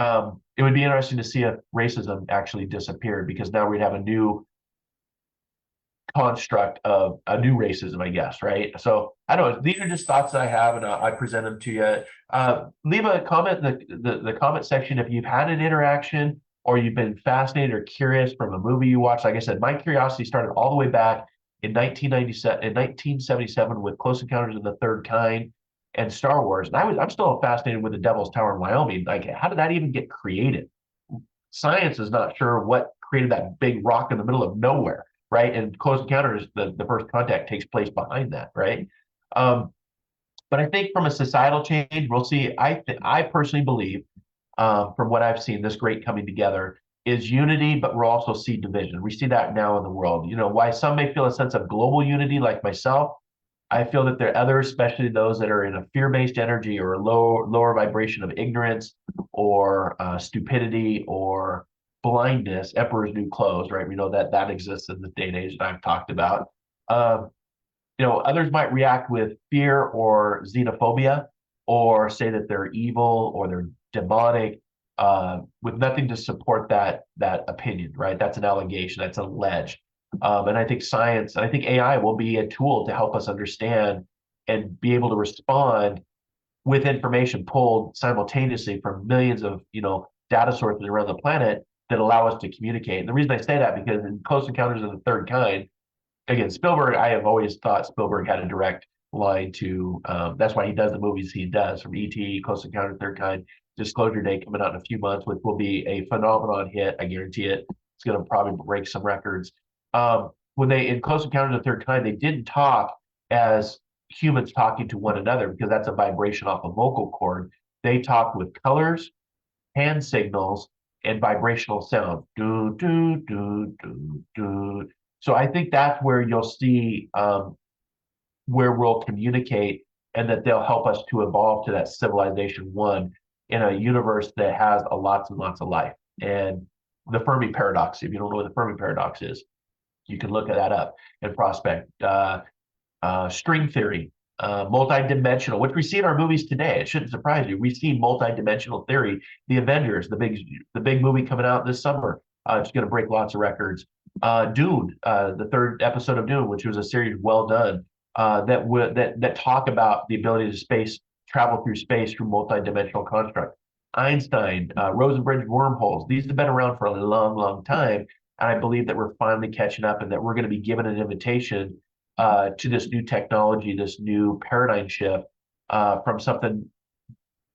It would be interesting to see if racism actually disappeared, because now we'd have a new construct of a new racism, I guess, right? So I don't know. These are just thoughts that I have, and I present them to you. Leave a comment in the comment section if you've had an interaction or you've been fascinated or curious from a movie you watched. Like I said, my curiosity started all the way back in 1977 with Close Encounters of the Third Kind and Star Wars. And I'm still fascinated with the Devil's Tower in Wyoming. Like, how did that even get created? Science is not sure what created that big rock in the middle of nowhere, right? And Close Encounters, the first contact takes place behind that, right? But I think from a societal change, we'll see. I personally believe, from what I've seen, this great coming together is unity, but we'll also see division. We see that now in the world. Why some may feel a sense of global unity, like myself, I feel that there are others, especially those that are in a fear-based energy or a lower vibration of ignorance or stupidity or blindness. Emperor's new clothes, right? We know that exists in the day and age that I've talked about. Others might react with fear or xenophobia, or say that they're evil or they're demonic, with nothing to support that opinion, right? That's an allegation, that's alleged. And I think science, and I think AI will be a tool to help us understand and be able to respond with information pulled simultaneously from millions of data sources around the planet that allow us to communicate. And the reason I say that, because in Close Encounters of the Third Kind, again, Spielberg, I have always thought Spielberg had a direct line to, that's why he does the movies he does, from E.T., Close Encounters of the Third Kind, Disclosure Day coming out in a few months, which will be a phenomenon hit. I guarantee it. It's going to probably break some records. When in Close Encounters of the Third Kind, they didn't talk as humans talking to one another, because that's a vibration off a vocal cord. They talked with colors, hand signals, and vibrational sound. Do, do, do, do, do. So I think that's where you'll see where we'll communicate, and that they'll help us to evolve to that civilization one in a universe that has lots and lots of life. And the Fermi paradox, if you don't know what the Fermi paradox is, you can look that up and prospect. String theory, multidimensional, which we see in our movies today. It shouldn't surprise you. We see multidimensional theory. The Avengers, the big movie coming out this summer, it's going to break lots of records. Dune, the third episode of Dune, which was a series well done, that talk about the ability to space travel through space through multidimensional construct. Einstein, Rosenbridge wormholes. These have been around for a long, long time, and I believe that we're finally catching up, and that we're going to be given an invitation to this new technology, this new paradigm shift from something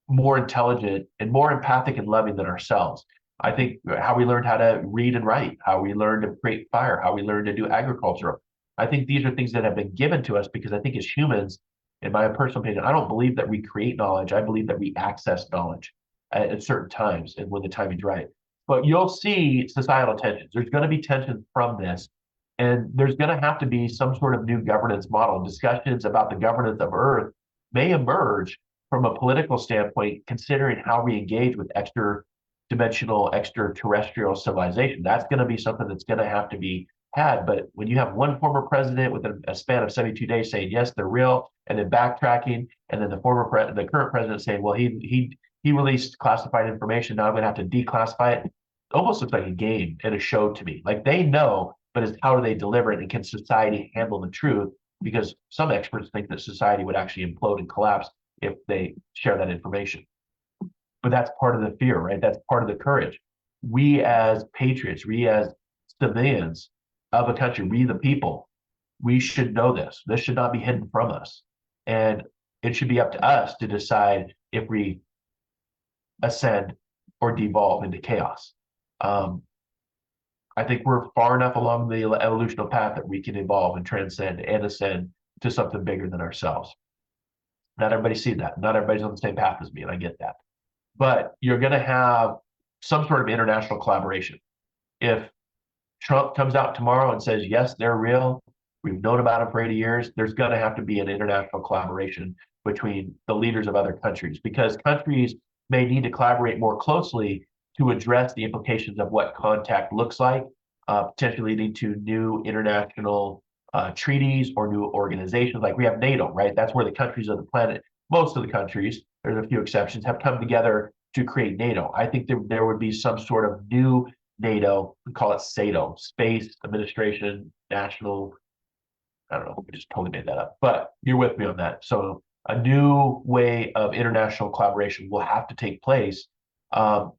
more intelligent and more empathic and loving than ourselves. I think how we learned how to read and write, how we learned to create fire, how we learned to do agriculture. I think these are things that have been given to us because I think as humans, in my personal opinion, I don't believe that we create knowledge. I believe that we access knowledge at certain times and when the timing's right. But you'll see societal tensions. There's going to be tensions from this. And there's going to have to be some sort of new governance model. Discussions about the governance of Earth may emerge from a political standpoint, considering how we engage with extra-dimensional, extraterrestrial civilization. That's going to be something that's going to have to be had. But when you have one former president with a span of 72 days saying, yes, they're real, and then backtracking, and then the current president saying, well, he released classified information, now I'm going to have to declassify it. It almost looks like a game and a show to me. Like they know, but it's how do they deliver it, and can society handle the truth? Because some experts think that society would actually implode and collapse if they share that information. But that's part of the fear, right? That's part of the courage. We as patriots, we as civilians of a country, we the people, we should know this. This should not be hidden from us. And it should be up to us to decide if we ascend or devolve into chaos. Um, I think we're far enough along the evolutional path that we can evolve and transcend and ascend to something bigger than ourselves. Not everybody sees that. Not everybody's on the same path as me, and I get that. But you're going to have some sort of international collaboration. If Trump comes out tomorrow and says, yes, they're real, we've known about them for 80 years, there's going to have to be an international collaboration between the leaders of other countries, because countries may need to collaborate more closely to address the implications of what contact looks like, potentially leading to new international treaties or new organizations. Like we have NATO, right? That's where the countries of the planet, most of the countries, there's a few exceptions, have come together to create NATO. I think there would be some sort of new NATO, we call it SATO, Space Administration National. I don't know, I just totally made that up, but you're with me on that. So a new way of international collaboration will have to take place.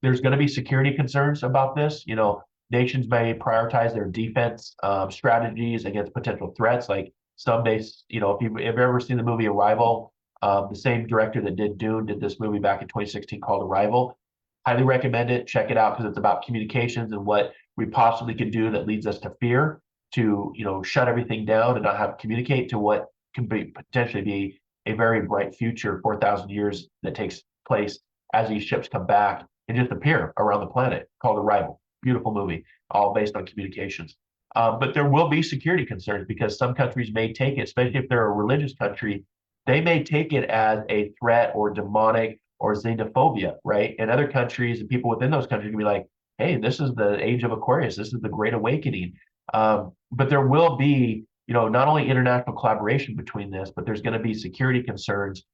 There's going to be security concerns about this. You know, nations may prioritize their defense strategies against potential threats. Like someday, you know, if you've ever seen the movie Arrival, the same director that did Dune did this movie back in 2016 called Arrival. Highly recommend it. Check it out because it's about communications and what we possibly can do that leads us to fear, to shut everything down and not have to communicate, to what can be potentially be a very bright future 4,000 years that takes place as these ships come back and just appear around the planet, called Arrival. Beautiful movie, all based on communications. But there will be security concerns because some countries may take it, especially if they're a religious country, they may take it as a threat or demonic or xenophobia, right? And other countries and people within those countries can be like, hey, this is the age of Aquarius. This is the Great Awakening. But there will be, not only international collaboration between this, but there's going to be security concerns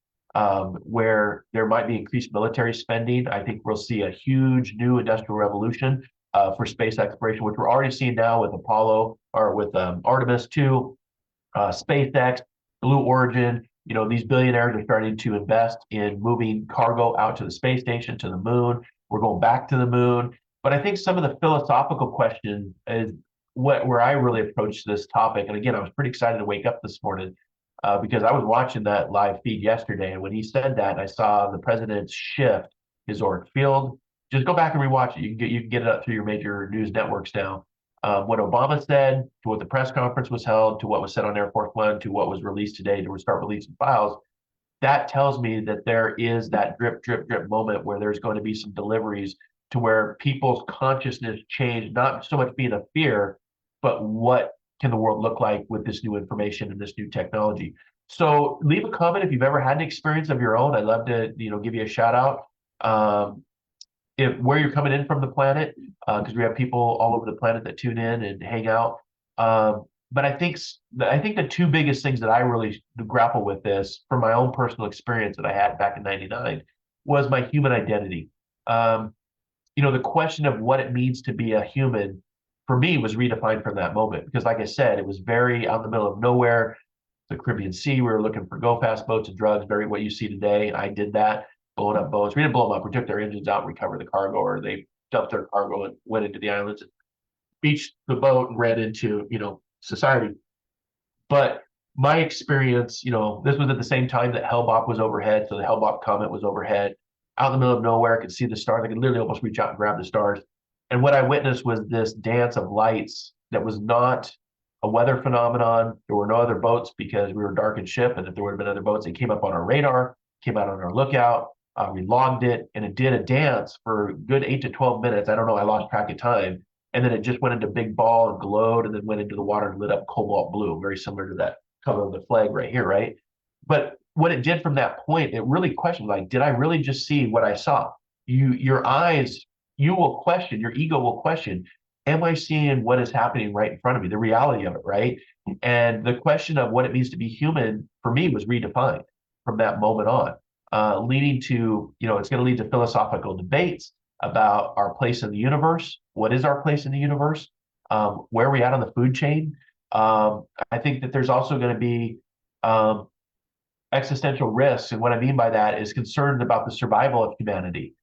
where there might be increased military spending. I think we'll see a huge new industrial revolution for space exploration, which we're already seeing now with Apollo or with Artemis 2, SpaceX, Blue Origin. These billionaires are starting to invest in moving cargo out to the space station, to the moon. We're going back to the moon. But I think some of the philosophical questions is where I really approach this topic. And again, I was pretty excited to wake up this morning because I was watching that live feed yesterday. And when he said that, I saw the president's shift his auric field. Just go back and rewatch it. You can get it up through your major news networks now. What Obama said, to what the press conference was held, to what was said on Air Force One, to what was released today to start releasing files, that tells me that there is that drip, drip, drip moment where there's going to be some deliveries to where people's consciousness change, not so much being a fear, but what can the world look like with this new information and this new technology. So leave a comment if you've ever had an experience of your own. I'd love to, give you a shout out. If where you're coming in from the planet, because we have people all over the planet that tune in and hang out. But I think the two biggest things that I really grapple with this from my own personal experience that I had back in '99 was my human identity. The question of what it means to be a human for me, was redefined from that moment. Because like I said, it was very out in the middle of nowhere, the Caribbean Sea. We were looking for go-fast boats and drugs, very what you see today. I did that, blowing up boats. We didn't blow them up. We took their engines out, recovered the cargo, or they dumped their cargo and went into the islands, beached the boat, and ran into, society. But my experience, this was at the same time that Hellbop was overhead. So the Hellbop comet was overhead, out in the middle of nowhere. I could see the stars. I could literally almost reach out and grab the stars. And what I witnessed was this dance of lights that was not a weather phenomenon. There were no other boats because we were a darkened ship. And if there would have been other boats, they came up on our radar, came out on our lookout. We logged it, and it did a dance for a good 8 to 12 minutes. I don't know. I lost track of time. And then it just went into big ball and glowed, and then went into the water and lit up cobalt blue, very similar to that color of the flag right here, right? But what it did from that point, it really questioned, like, did I really just see what I saw? Your eyes, you will question, your ego will question, am I seeing what is happening right in front of me, the reality of it, right? And the question of what it means to be human for me was redefined from that moment on, leading to, it's going to lead to philosophical debates about our place in the universe. What is our place in the universe? Where are we at on the food chain? I think that there's also going to be existential risks. And what I mean by that is concerns about the survival of humanity.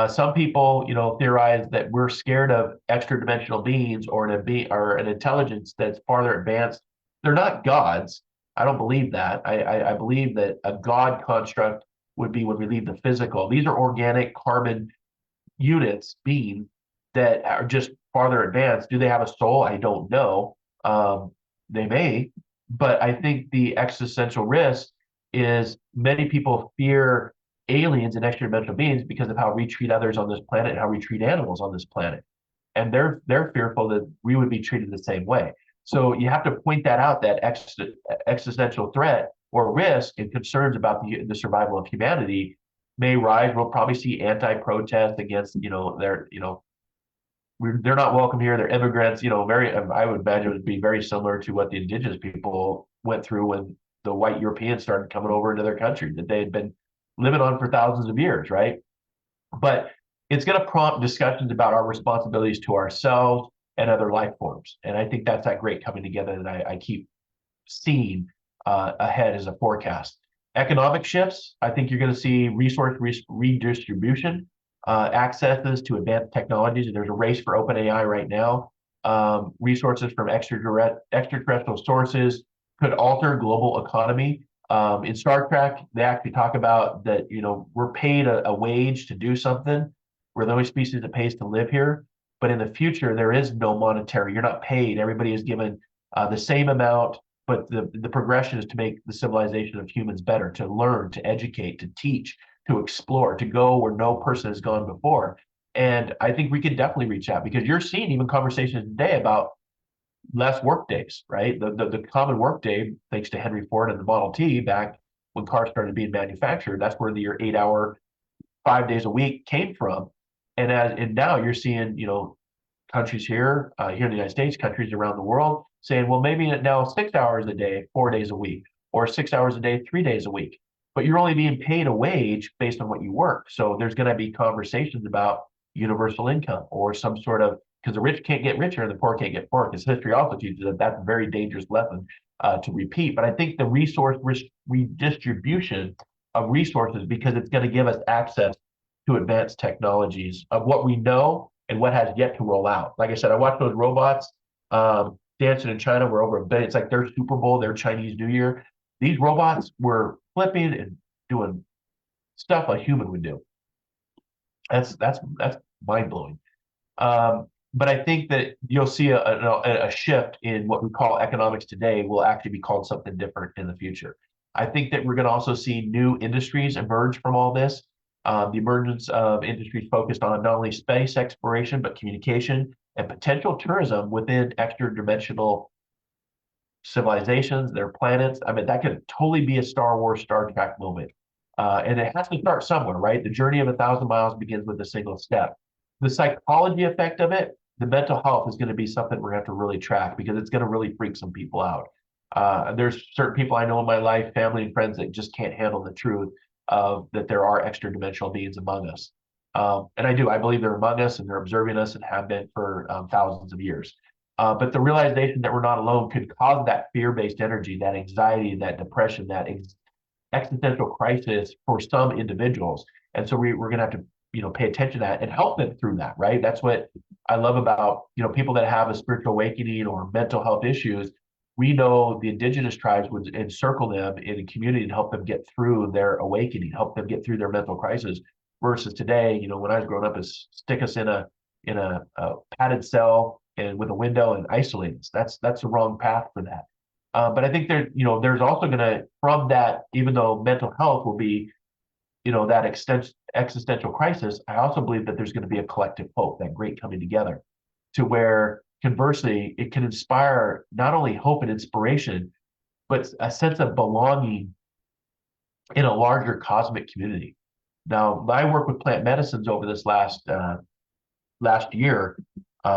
Some people, theorize that we're scared of extra dimensional beings or an intelligence that's farther advanced. They're not gods. I don't believe that. I believe that a God construct would be when we leave the physical. These are organic carbon units, beings that are just farther advanced. Do they have a soul? I don't know. They may, but I think the existential risk is many people fear aliens and extra-dimensional beings because of how we treat others on this planet and how we treat animals on this planet. And they're fearful that we would be treated the same way. So you have to point that out, that existential threat or risk and concerns about the survival of humanity may rise. We'll probably see anti-protest against, they're not welcome here. They're immigrants, I would imagine it would be very similar to what the indigenous people went through when the white Europeans started coming over into their country that they had been living on for thousands of years, right? But it's going to prompt discussions about our responsibilities to ourselves and other life forms. And I think that's that great coming together that I keep seeing ahead as a forecast. Economic shifts, I think you're going to see resource redistribution, accesses to advanced technologies. And there's a race for OpenAI right now. Resources from extraterrestrial sources could alter global economy. In Star Trek, they actually talk about that, we're paid a wage to do something. We're the only species that pays to live here. But in the future, there is no monetary. You're not paid. Everybody is given the same amount, but the progression is to make the civilization of humans better, to learn, to educate, to teach, to explore, to go where no person has gone before. And I think we can definitely reach out because you're seeing even conversations today about less work days, right? The common work day, thanks to Henry Ford and the Model T back when cars started being manufactured, that's where your 8-hour, 5 days a week came from. And now you're seeing, countries here in the United States, countries around the world saying, well, maybe now 6 hours a day, 4 days a week, or 6 hours a day, 3 days a week. But you're only being paid a wage based on what you work. So there's going to be conversations about universal income or some sort of, because the rich can't get richer and the poor can't get poorer, because history also teaches that that's a very dangerous lesson to repeat. But I think the resource redistribution of resources, because it's going to give us access to advanced technologies of what we know and what has yet to roll out. Like I said, I watched those robots dancing in China. We're over a billion. It's like their Super Bowl, their Chinese New Year. These robots were flipping and doing stuff a human would do. That's mind blowing. But I think that you'll see a shift in what we call economics today will actually be called something different in the future. I think that we're going to also see new industries emerge from all this. The emergence of industries focused on not only space exploration, but communication and potential tourism within extra-dimensional civilizations, their planets. I mean, that could totally be a Star Wars, Star Trek moment. And it has to start somewhere, right? The journey of 1,000 miles begins with a single step. The psychology effect of it, the mental health is going to be something we're going to have to really track because it's going to really freak some people out. There's certain people I know in my life, family and friends that just can't handle the truth of that there are extra dimensional beings among us. And I believe they're among us and they're observing us and have been for thousands of years. But the realization that we're not alone could cause that fear-based energy, that anxiety, that depression, that existential crisis for some individuals. And so we're going to have to, pay attention to that and help them through that, right? That's what I love about, people that have a spiritual awakening or mental health issues. We know the indigenous tribes would encircle them in a community and help them get through their awakening, help them get through their mental crisis. Versus today, when I was growing up, is stick us in a padded cell and with a window and isolate us. That's the wrong path for that. But I think there's also going to, from that, even though mental health will be, that existential crisis, I also believe that there's going to be a collective hope, that great coming together, to where conversely, it can inspire not only hope and inspiration, but a sense of belonging in a larger cosmic community. Now, my work with plant medicines over this last year,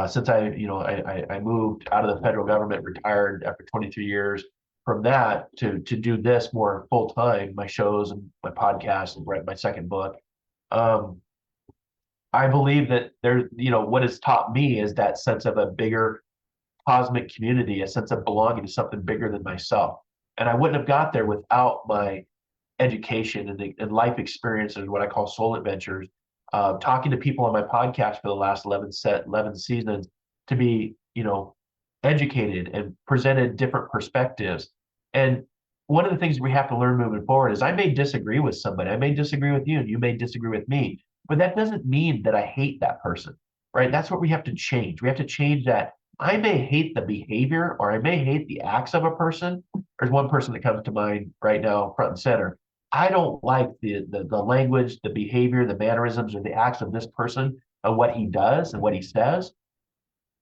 since I moved out of the federal government, retired after 23 years. From that to do this more full time, my shows and my podcast and write my second book. I believe that what it's taught me is that sense of a bigger cosmic community, a sense of belonging to something bigger than myself. And I wouldn't have got there without my education and life experiences, what I call soul adventures, talking to people on my podcast for the last 11 seasons to be, educated and presented different perspectives. And one of the things we have to learn moving forward is I may disagree with somebody. I may disagree with you and you may disagree with me, but that doesn't mean that I hate that person, right? That's what we have to change. We have to change that. I may hate the behavior or I may hate the acts of a person. There's one person that comes to mind right now, front and center. I don't like the language, the behavior, the mannerisms, or the acts of this person and what he does and what he says.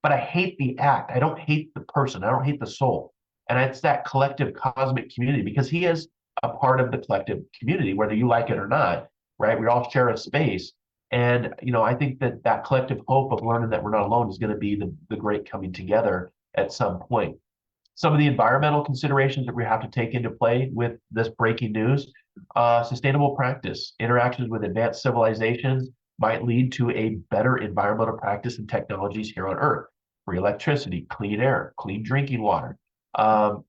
But I hate the act. I don't hate the person. I don't hate the soul. And it's that collective cosmic community because he is a part of the collective community, whether you like it or not, right? We all share a space. And, I think that collective hope of learning that we're not alone is going to be the great coming together at some point. Some of the environmental considerations that we have to take into play with this breaking news, sustainable practice, interactions with advanced civilizations might lead to a better environmental practice and technologies here on Earth. Free electricity, clean air, clean drinking water.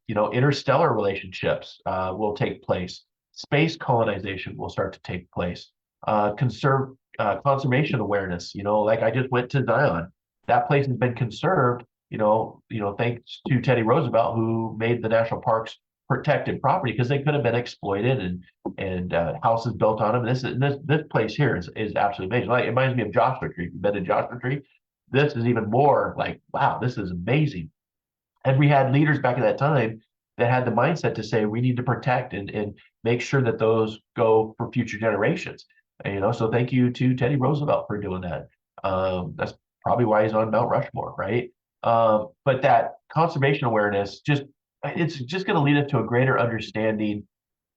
Interstellar relationships will take place. Space colonization will start to take place. Conservation awareness. Like I just went to Zion. That place has been conserved. Thanks to Teddy Roosevelt, who made the national parks protected property because they could have been exploited and houses built on them. This place here is absolutely amazing. Like, it reminds me of Joshua Tree. If you've been to Joshua Tree, this is even more like, wow, this is amazing. And we had leaders back at that time that had the mindset to say we need to protect and make sure that those go for future generations. So thank you to Teddy Roosevelt for doing that. That's probably why he's on Mount Rushmore, right? But that conservation awareness it's just going to lead us to a greater understanding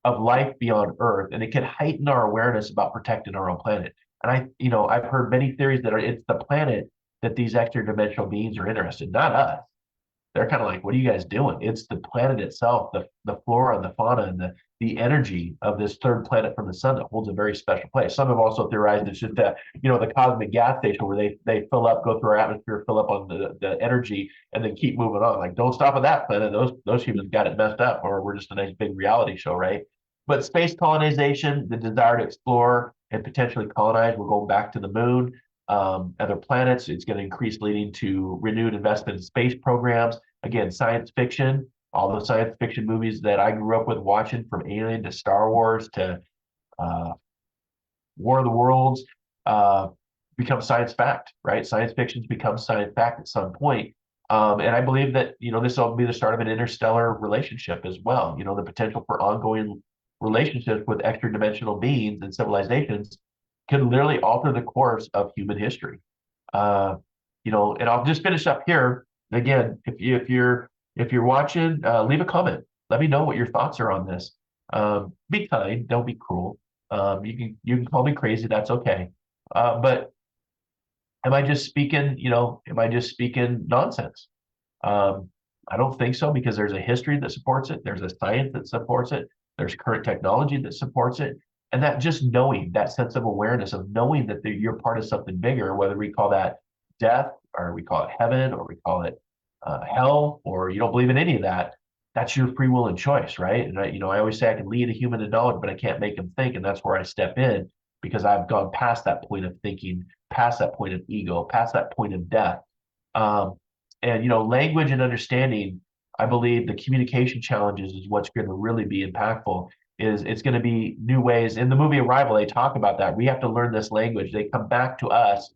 of life beyond Earth, and it can heighten our awareness about protecting our own planet. And I've heard many theories that it's the planet that these extra dimensional beings are interested, not us. They're kind of like, what are you guys doing? It's the planet itself, the flora and the fauna and the energy of this third planet from the sun that holds a very special place. Some have also theorized it's just the cosmic gas station where they fill up, go through our atmosphere, fill up on the energy, and then keep moving on. Like, don't stop at that planet. Those humans got it messed up, or we're just a nice big reality show, right? But space colonization, the desire to explore and potentially colonize, we're going back to the moon, other planets. It's going to increase, leading to renewed investment in space programs. Again, science fiction, all those science fiction movies that I grew up with watching, from Alien to Star Wars to War of the Worlds, become science fact, right? Science fiction's become science fact at some point. And I believe that, this will be the start of an interstellar relationship as well. The potential for ongoing relationships with extra dimensional beings and civilizations can literally alter the course of human history. And I'll just finish up here. Again, if you're watching, leave a comment. Let me know what your thoughts are on this. Be kind, don't be cruel. You can call me crazy, that's okay. But am I just speaking, nonsense? I don't think so, because there's a history that supports it. There's a science that supports it. There's current technology that supports it. And that just knowing, that sense of awareness of knowing that you're part of something bigger, whether we call that death or we call it heaven or we call it hell, or you don't believe in any of that, that's your free will and choice, right? And I always say I can lead a human to knowledge, but I can't make them think, and that's where I step in because I've gone past that point of thinking, past that point of ego, past that point of death. Um, and language and understanding, I believe the communication challenges is what's going to really be impactful. Is it's going to be new ways. In the movie Arrival, they talk about that. We have to learn this language. They come back to us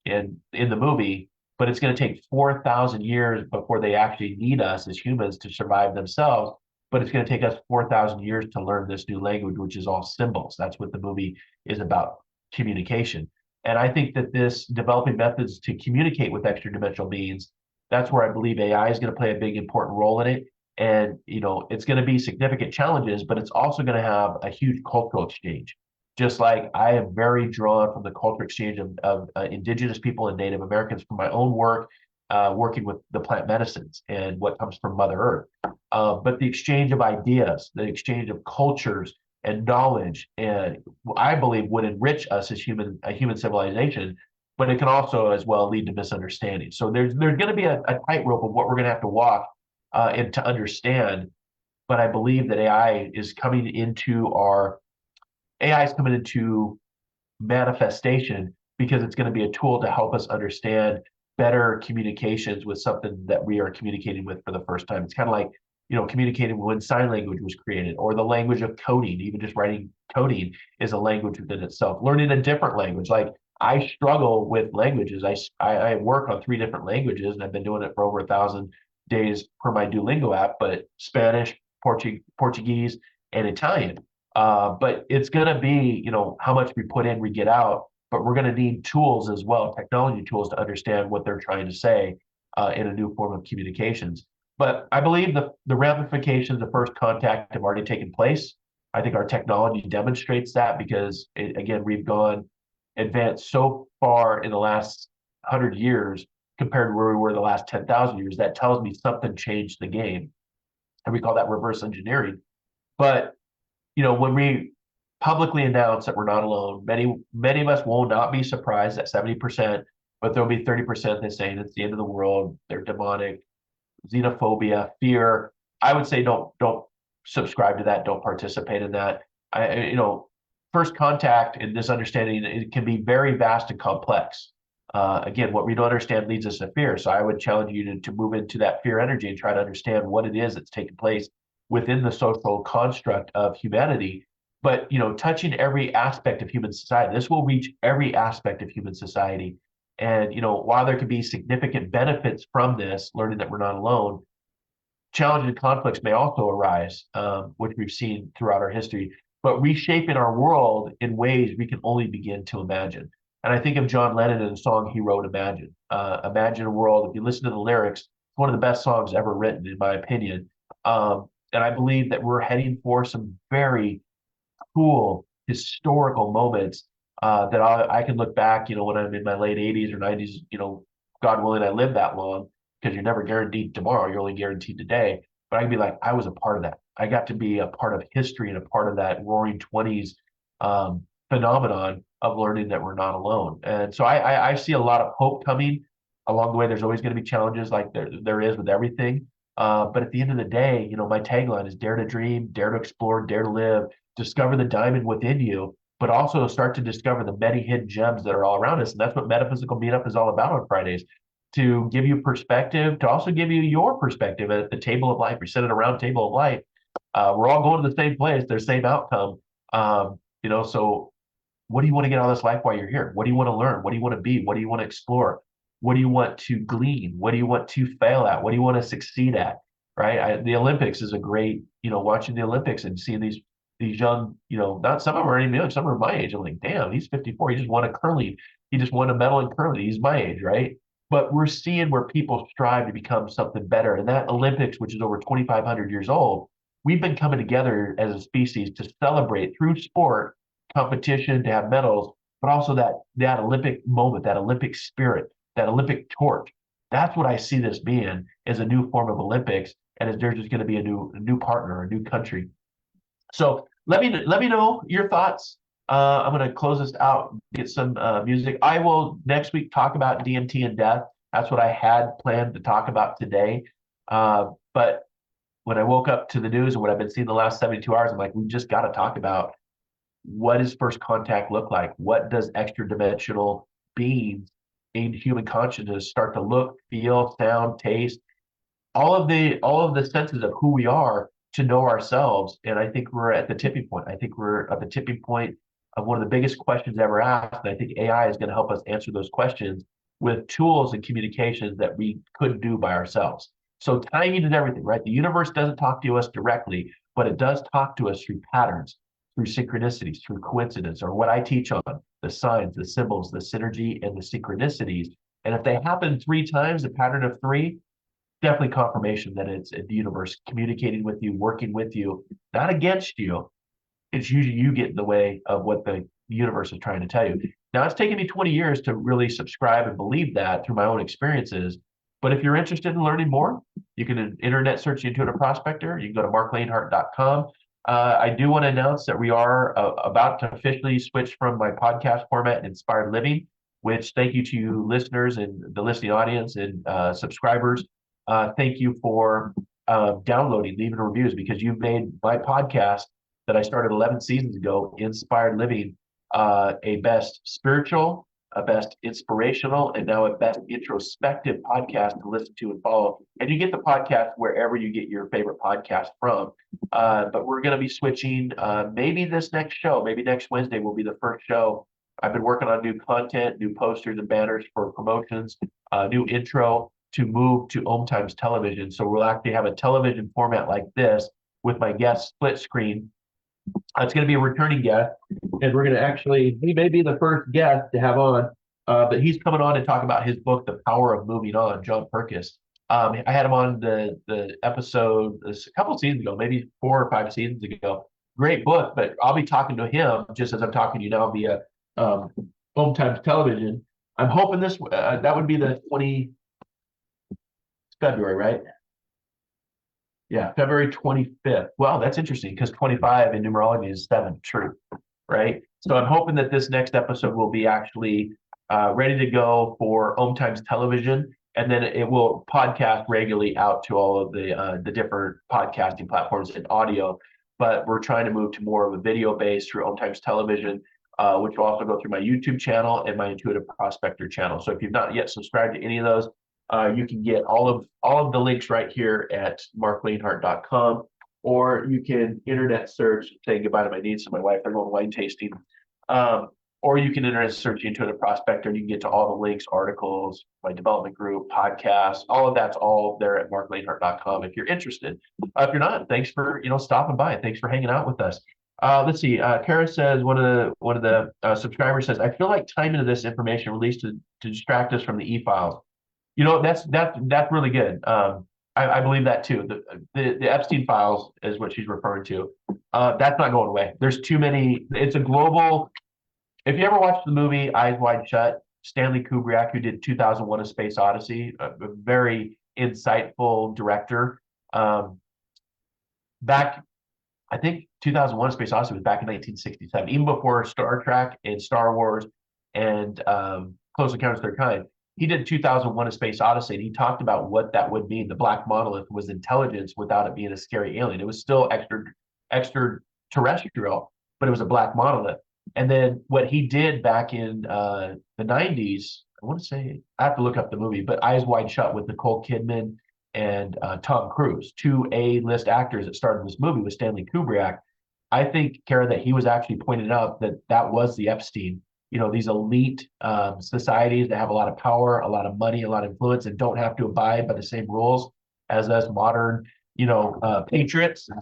in the movie, but it's going to take 4,000 years before they actually need us as humans to survive themselves. But it's going to take us 4,000 years to learn this new language, which is all symbols. That's what the movie is about, communication. And I think that this developing methods to communicate with extra dimensional beings, that's where I believe AI is going to play a big important role in it. And it's going to be significant challenges, but it's also going to have a huge cultural exchange. Just like I am very drawn from the culture exchange of indigenous people and Native Americans from my own work, working with the plant medicines and what comes from Mother Earth. But the exchange of ideas, the exchange of cultures and knowledge, and I believe would enrich us as a human civilization, but it can also as well lead to misunderstanding. So there's going to be a tightrope of what we're going to have to walk and to understand. But I believe that AI is coming into manifestation because it's going to be a tool to help us understand better communications with something that we are communicating with for the first time. It's kind of like, communicating when sign language was created, or the language of coding. Even just writing coding is a language within itself. Learning a different language, like I struggle with languages. I work on 3 different languages, and I've been doing it for over 1,000 days per my Duolingo app. But Spanish, Portuguese, and Italian. But it's going to be, how much we put in, we get out. But we're going to need tools as well, technology tools, to understand what they're trying to say in a new form of communications. But I believe the ramifications of first contact have already taken place. I think our technology demonstrates that because, again, we've gone advanced so far in the last 100 years compared to where we were the last 10,000 years. That tells me something changed the game. And we call that reverse engineering. But when we publicly announce that we're not alone, many of us will not be surprised at 70%, but there'll be 30% that saying it's the end of the world, they're demonic, xenophobia, fear. I would say don't subscribe to that, don't participate in that. First contact and this understanding, it can be very vast and complex. Again, what we don't understand leads us to fear. So I would challenge you to move into that fear energy and try to understand what it is that's taking place within the social construct of humanity. But touching every aspect of human society, this will reach every aspect of human society. And while there could be significant benefits from this, learning that we're not alone, challenges and conflicts may also arise, which we've seen throughout our history, but reshaping our world in ways we can only begin to imagine. And I think of John Lennon and the song he wrote, Imagine. Imagine a world, if you listen to the lyrics, it's one of the best songs ever written, in my opinion. And I believe that we're heading for some very cool historical moments that I can look back, when I'm in my late 80s or 90s, God willing, I live that long, because you're never guaranteed tomorrow, you're only guaranteed today. But I can be like, I was a part of that. I got to be a part of history and a part of that roaring 20s phenomenon of learning that we're not alone. And so I see a lot of hope coming along the way. There's always going to be challenges like there is with everything. But at the end of the day, my tagline is dare to dream, dare to explore, dare to live, discover the diamond within you, but also start to discover the many hidden gems that are all around us. And that's what Metaphysical Meetup is all about on Fridays, to give you perspective, to also give you your perspective at the table of life. We sit at a round table of life. We're all going to the same place, the same outcome. So what do you want to get out of this life while you're here? What do you want to learn? What do you want to be? What do you want to explore? What do you want to glean? What do you want to fail at? What do you want to succeed at? Right? The Olympics is a great, watching the Olympics and seeing these young, not some of them are even young, some are my age. I'm like, damn, he's 54. He just won a curling. He just won a medal in curling. He's my age, right? But we're seeing where people strive to become something better. And that Olympics, which is over 2,500 years old, we've been coming together as a species to celebrate through sport, competition, to have medals, but also that Olympic moment, that Olympic spirit, that Olympic torch. That's what I see this being, as a new form of Olympics, and as there's just going to be a new partner, a new country. So let me know your thoughts. I'm going to close this out, get some music. I will next week talk about DMT and death. That's what I had planned to talk about today. But when I woke up to the news and what I've been seeing the last 72 hours, I'm like, we just got to talk about what does first contact look like? What does extra dimensional beings in human consciousness start to look, feel, sound, taste, all of the senses of who we are to know ourselves. And I think we're at the tipping point. I think we're at the tipping point of one of the biggest questions ever asked. And I think AI is going to help us answer those questions with tools and communications that we couldn't do by ourselves. So timing is everything, right? The universe doesn't talk to us directly, but it does talk to us through patterns, through synchronicities, through coincidence, or what I teach on, the signs, the symbols, the synergy, and the synchronicities. And if they happen 3 times, a pattern of 3, definitely confirmation that it's the universe communicating with you, working with you, not against you. It's usually you get in the way of what the universe is trying to tell you. Now, it's taken me 20 years to really subscribe and believe that through my own experiences. But if you're interested in learning more, you can internet search Intuitive Prospector. You can go to marclainhart.com. I do want to announce that we are about to officially switch from my podcast format, Inspired Living, which thank you to you listeners and the listening audience and subscribers. Thank you for downloading, leaving reviews, because you've made my podcast that I started 11 seasons ago, Inspired Living, a best spiritual, a best inspirational, and now a best introspective podcast to listen to and follow. And you get the podcast wherever you get your favorite podcast from. But we're going to be switching maybe this next show, maybe next Wednesday will be the first show. I've been working on new content, new posters and banners for promotions, new intro to move to Om Times Television. So we'll actually have a television format like this with my guest split screen. It's going to be a returning guest, and we're going to actually, he may be the first guest to have on, but he's coming on to talk about his book, The Power of Moving On, John Perkis. I had him on the episode a couple seasons ago, maybe 4 or 5 seasons ago. Great book, but I'll be talking to him just as I'm talking to you now via Om Times Television. I'm hoping this, that would be the 20, February, right? Yeah, February 25th. Well, that's interesting because 25 in numerology is 7, true, right? So I'm hoping that this next episode will be actually ready to go for Om Times Television, and then it will podcast regularly out to all of the different podcasting platforms and audio. But we're trying to move to more of a video base through Om Times Television, which will also go through my YouTube channel and my Intuitive Prospector channel. So if you've not yet subscribed to any of those, you can get all of the links right here at marclainhart.com, or you can internet search, saying goodbye to my niece and my wife, they're going wine tasting, or you can internet search Intuitive Prospector, and you can get to all the links, articles, my development group, podcasts, all of that's all there at marclainhart.com if you're interested. If you're not, thanks for stopping by. Thanks for hanging out with us. Let's see. Kara says, one of the subscribers says, I feel like time into this information released to distract us from the e-files. That's really good. I believe that too. The Epstein files is what she's referring to. That's not going away. There's too many. It's a global. If you ever watched the movie Eyes Wide Shut, Stanley Kubrick, who did 2001: A Space Odyssey, a very insightful director. Back, I think 2001: A Space Odyssey was back in 1967, even before Star Trek and Star Wars and Close Encounters of the Third Kind. He did 2001: A Space Odyssey, and he talked about what that would mean. The black monolith was intelligence without it being a scary alien. It was still extraterrestrial, but it was a black monolith. And then what he did back in the 90s, I want to say, I have to look up the movie, but Eyes Wide Shut with Nicole Kidman and Tom Cruise, 2 A-list actors that started this movie with Stanley Kubrick. I think, Kara, that he was actually pointed out that that was the Epstein, these elite societies that have a lot of power, a lot of money, a lot of influence, and don't have to abide by the same rules as us modern, patriots and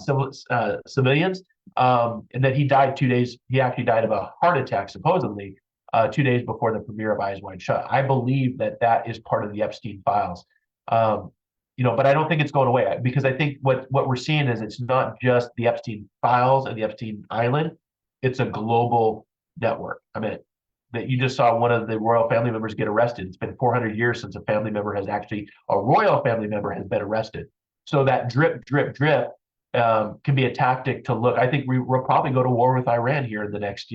civilians. And then he died 2 days. He actually died of a heart attack, supposedly, 2 days before the premiere of Eyes Wide Shut. I believe that that is part of the Epstein files. But I don't think it's going away, because I think what we're seeing is it's not just the Epstein files and the Epstein Island. It's a global network. I mean, that you just saw one of the royal family members get arrested. It's been 400 years since a royal family member has been arrested. So that drip, drip, drip can be a tactic to look. I think we'll probably go to war with Iran here in the next,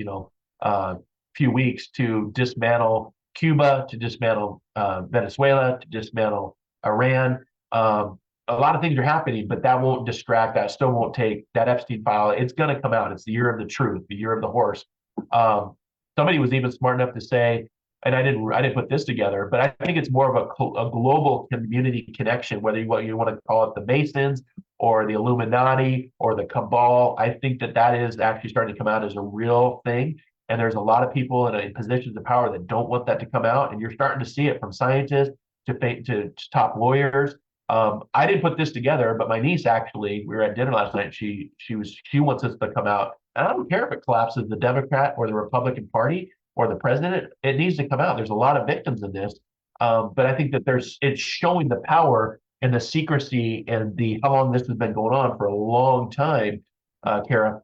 few weeks to dismantle Cuba, to dismantle Venezuela, to dismantle Iran. A lot of things are happening, but that won't distract. That still won't take that Epstein file. It's going to come out. It's the year of the truth, the year of the horse. Um, Somebody was even smart enough to say, and I didn't put this together, but I think it's more of a global community connection, whether you want to call it the Masons or the Illuminati or the Cabal. I think that is actually starting to come out as a real thing. And there's a lot of people in positions of power that don't want that to come out. And you're starting to see it from scientists to top lawyers. I didn't put this together, but my niece actually, we were at dinner last night. She wants this to come out. And I don't care if it collapses the Democrat or the Republican Party or the president. It needs to come out. There's a lot of victims in this, but I think that it's showing the power and the secrecy and the how long this has been going on for a long time, Kara.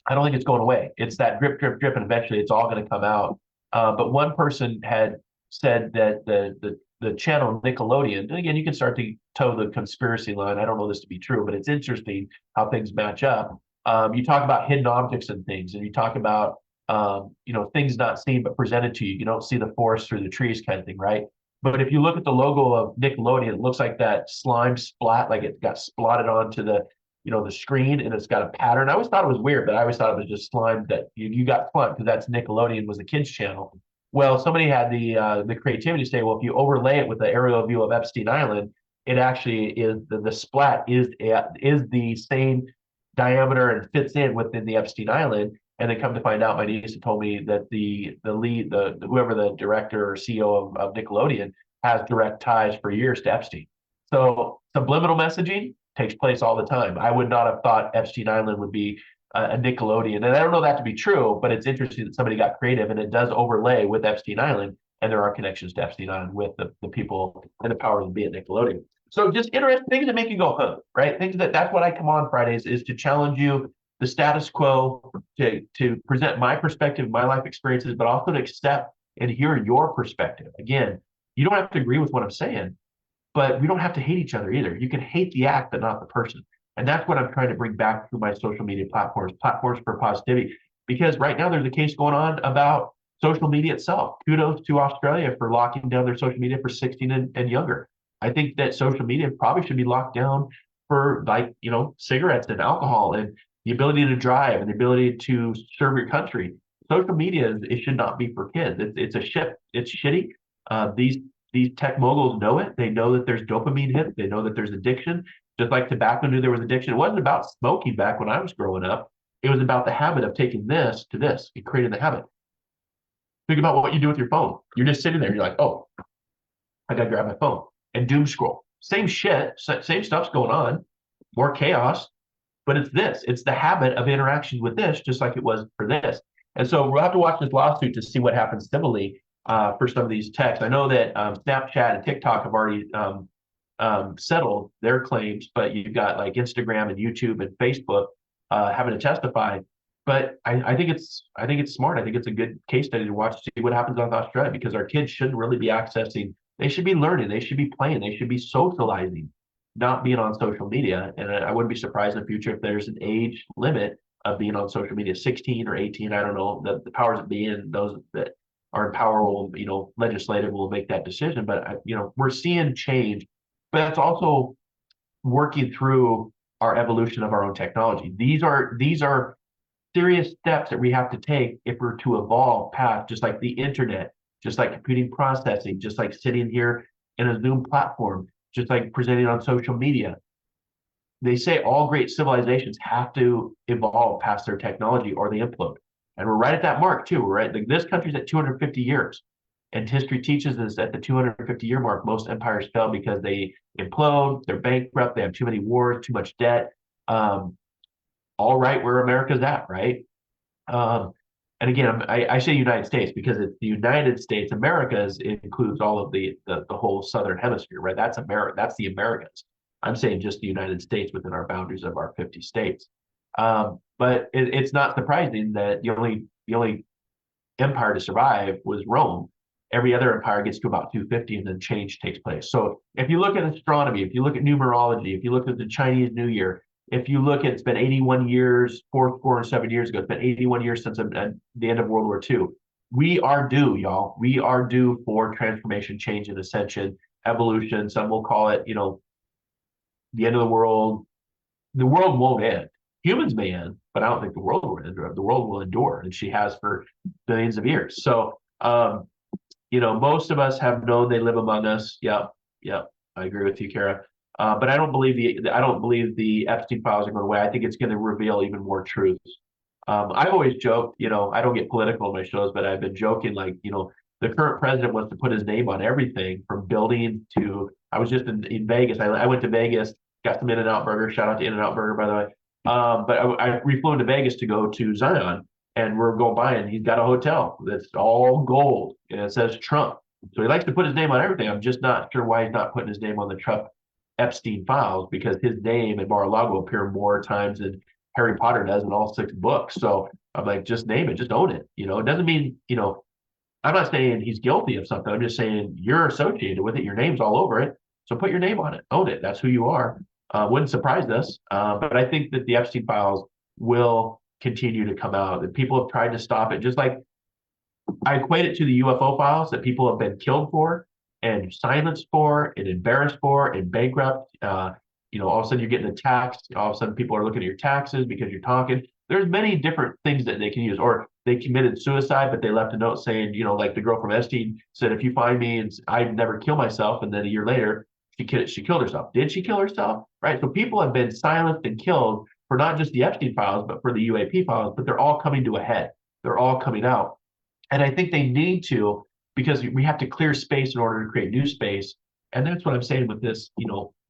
I don't think it's going away. It's that drip, drip, drip, and eventually it's all going to come out. But one person had said that the channel Nickelodeon, and again, you can start to toe the conspiracy line. I don't know this to be true, but it's interesting how things match up. You talk about hidden objects and things, and you talk about things not seen but presented to you. You don't see the forest through the trees, kind of thing, right? But if you look at the logo of Nickelodeon, it looks like that slime splat, like it got splatted onto the screen, and it's got a pattern. I always thought it was weird, but I always thought it was just slime that you got fun because that's Nickelodeon was a kids channel. Well, somebody had the creativity to say, well, if you overlay it with the aerial view of Epstein Island, it actually is the splat is the same diameter and fits in within the Epstein Island. And then come to find out, my niece told me that the lead, whoever the director or CEO of Nickelodeon has direct ties for years to Epstein. So subliminal messaging takes place all the time. I would not have thought Epstein Island would be a Nickelodeon. And I don't know that to be true, but it's interesting that somebody got creative and it does overlay with Epstein Island. And there are connections to Epstein Island with the people and the powers that be at Nickelodeon. So just interesting things that make you go, huh, right? Things that's what I come on Fridays is to challenge you, the status quo, to present my perspective, my life experiences, but also to accept and hear your perspective. Again, you don't have to agree with what I'm saying, but we don't have to hate each other either. You can hate the act, but not the person. And that's what I'm trying to bring back through my social media platforms for positivity. Because right now there's a case going on about social media itself. Kudos to Australia for locking down their social media for 16 and younger. I think that social media probably should be locked down for cigarettes and alcohol and the ability to drive and the ability to serve your country. Social media, it should not be for kids. It's a shit. It's shitty. These tech moguls know it. They know that there's dopamine hits. They know that there's addiction. Just like tobacco knew there was addiction. It wasn't about smoking back when I was growing up. It was about the habit of taking this to this and creating the habit. Think about what you do with your phone. You're just sitting there. You're like, oh, I got to grab my phone and doom scroll. Same shit. Same stuff's going on. More chaos. But it's this. It's the habit of interaction with this, just like it was for this. And so we'll have to watch this lawsuit to see what happens civilly for some of these texts. I know that Snapchat and TikTok have already settled their claims, but you've got like Instagram and YouTube and Facebook having to testify. But I think it's smart. I think it's a good case study to watch to see what happens with Australia, because our kids shouldn't really be accessing. They should be learning. They should be playing. They should be socializing, not being on social media. And I wouldn't be surprised in the future if there's an age limit of being on social media, 16 or 18. I don't know. The powers that be and those that are in power will, legislative will make that decision. But we're seeing change, but that's also working through our evolution of our own technology. These are serious steps that we have to take if we're to evolve past, just like the internet, just like computing processing, just like sitting here in a Zoom platform, just like presenting on social media. They say all great civilizations have to evolve past their technology or they implode. And we're right at that mark too, right? Like this country's at 250 years. And history teaches us at the 250-year mark, most empires fail because they implode, they're bankrupt, they have too many wars, too much debt. All right where America's at, right? And again, I say United States because it's the United States. Americas includes all of the whole southern hemisphere, right? That's America. That's the Americas. I'm saying just the United States within our boundaries of our 50 states. But it's not surprising that the only empire to survive was Rome. Every other empire gets to about 250 and then change takes place. So if you look at astronomy, if you look at numerology, if you look at the Chinese New Year, if you look at, it's been 81 years, 407 years ago, it's been 81 years since the end of World War II. we are due, y'all. We are due for transformation, change, and ascension, evolution. Some will call it, the end of the world. The world won't end. Humans may end, but I don't think the world will end. The world will endure, and she has for billions of years. So, most of us have known they live among us. Yep, yep. I agree with you, Kara. But I don't believe the Epstein files are going away. I think it's going to reveal even more truths. I've always joked, I don't get political in my shows, but I've been joking like, the current president wants to put his name on everything from buildings to, I was just in Vegas. I went to Vegas, got some In-N-Out Burger. Shout out to In-N-Out Burger, by the way. But we flew into Vegas to go to Zion, and we're going by, and he's got a hotel that's all gold, and it says Trump. So he likes to put his name on everything. I'm just not sure why he's not putting his name on the Trump Epstein files, because his name and Mar-a-Lago appear more times than Harry Potter does in all 6 books. So I'm like, just name it, just own it. It doesn't mean, I'm not saying he's guilty of something. I'm just saying you're associated with it. Your name's all over it. So put your name on it, own it. That's who you are. Wouldn't surprise us. But I think that the Epstein files will continue to come out. And people have tried to stop it. Just like I equate it to the UFO files that people have been killed for and silenced for and embarrassed for and bankrupt. All of a sudden you're getting a tax. All of a sudden people are looking at your taxes because you're talking. There's many different things that they can use. Or they committed suicide, but they left a note saying, like the girl from Epstein said, if you find me and I'd never kill myself, and then a year later she killed herself. Did she kill herself? Right. So people have been silenced and killed for not just the Epstein files, but for the UAP files. But they're all coming to a head. They're all coming out. And I think they need to, because we have to clear space in order to create new space. And that's what I'm saying with this,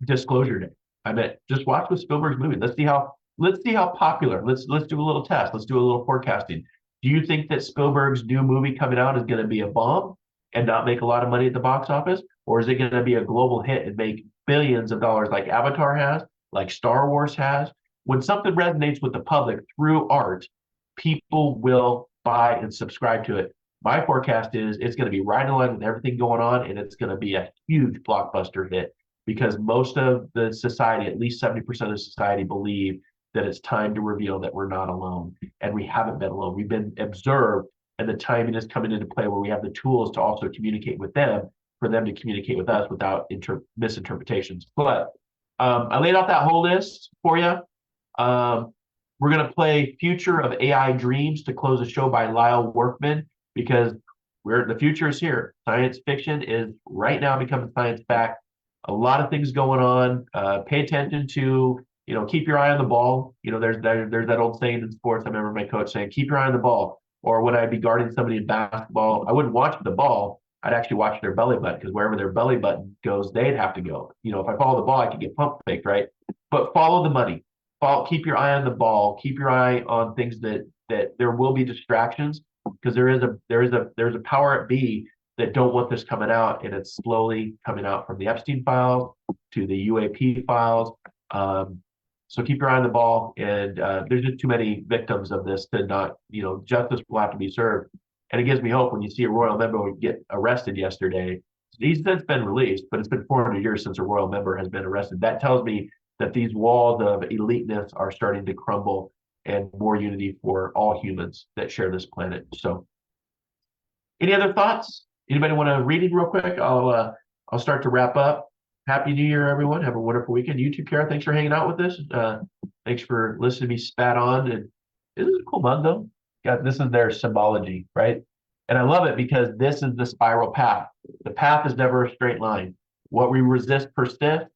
disclosure day. I mean, just watch with Spielberg's movie. Let's see how popular. Let's do a little test. Let's do a little forecasting. Do you think that Spielberg's new movie coming out is going to be a bomb and not make a lot of money at the box office? Or is it going to be a global hit and make billions of dollars like Avatar has, like Star Wars has? When something resonates with the public through art, people will buy and subscribe to it. My forecast is it's going to be right in line with everything going on, and it's going to be a huge blockbuster hit, because most of the society, at least 70% of society, believe that it's time to reveal that we're not alone, and we haven't been alone. We've been observed, and the timing is coming into play where we have the tools to also communicate with them, for them to communicate with us without misinterpretations. But I laid out that whole list for you. We're going to play Future of AI Dreams to close the show by Lyle Workman, because the future is here. Science fiction is right now becoming science fact. A lot of things going on. Pay attention to, keep your eye on the ball. There's that old saying in sports. I remember my coach saying, keep your eye on the ball. Or when I'd be guarding somebody in basketball, I wouldn't watch the ball. I'd actually watch their belly button, because wherever their belly button goes, they'd have to go. If I follow the ball, I could get pump faked, right? But follow the money. Keep your eye on the ball. Keep your eye on things that there will be distractions, because there's a power at B that don't want this coming out, and it's slowly coming out, from the Epstein files to the UAP files. So keep your eye on the ball, and there's just too many victims of this to not, justice will have to be served. And it gives me hope when you see a royal member get arrested yesterday. He's since been released, but it's been 400 years since a royal member has been arrested. That tells me that these walls of eliteness are starting to crumble, and more unity for all humans that share this planet. So, any other thoughts? Anybody want to read it real quick? I'll start to wrap up. Happy New Year, everyone. Have a wonderful weekend. You too, Kara. Thanks for hanging out with us. Thanks for listening to me spat on. And this is a cool mug, though. Yeah, this is their symbology, right? And I love it, because this is the spiral path. The path is never a straight line. What we resist persists.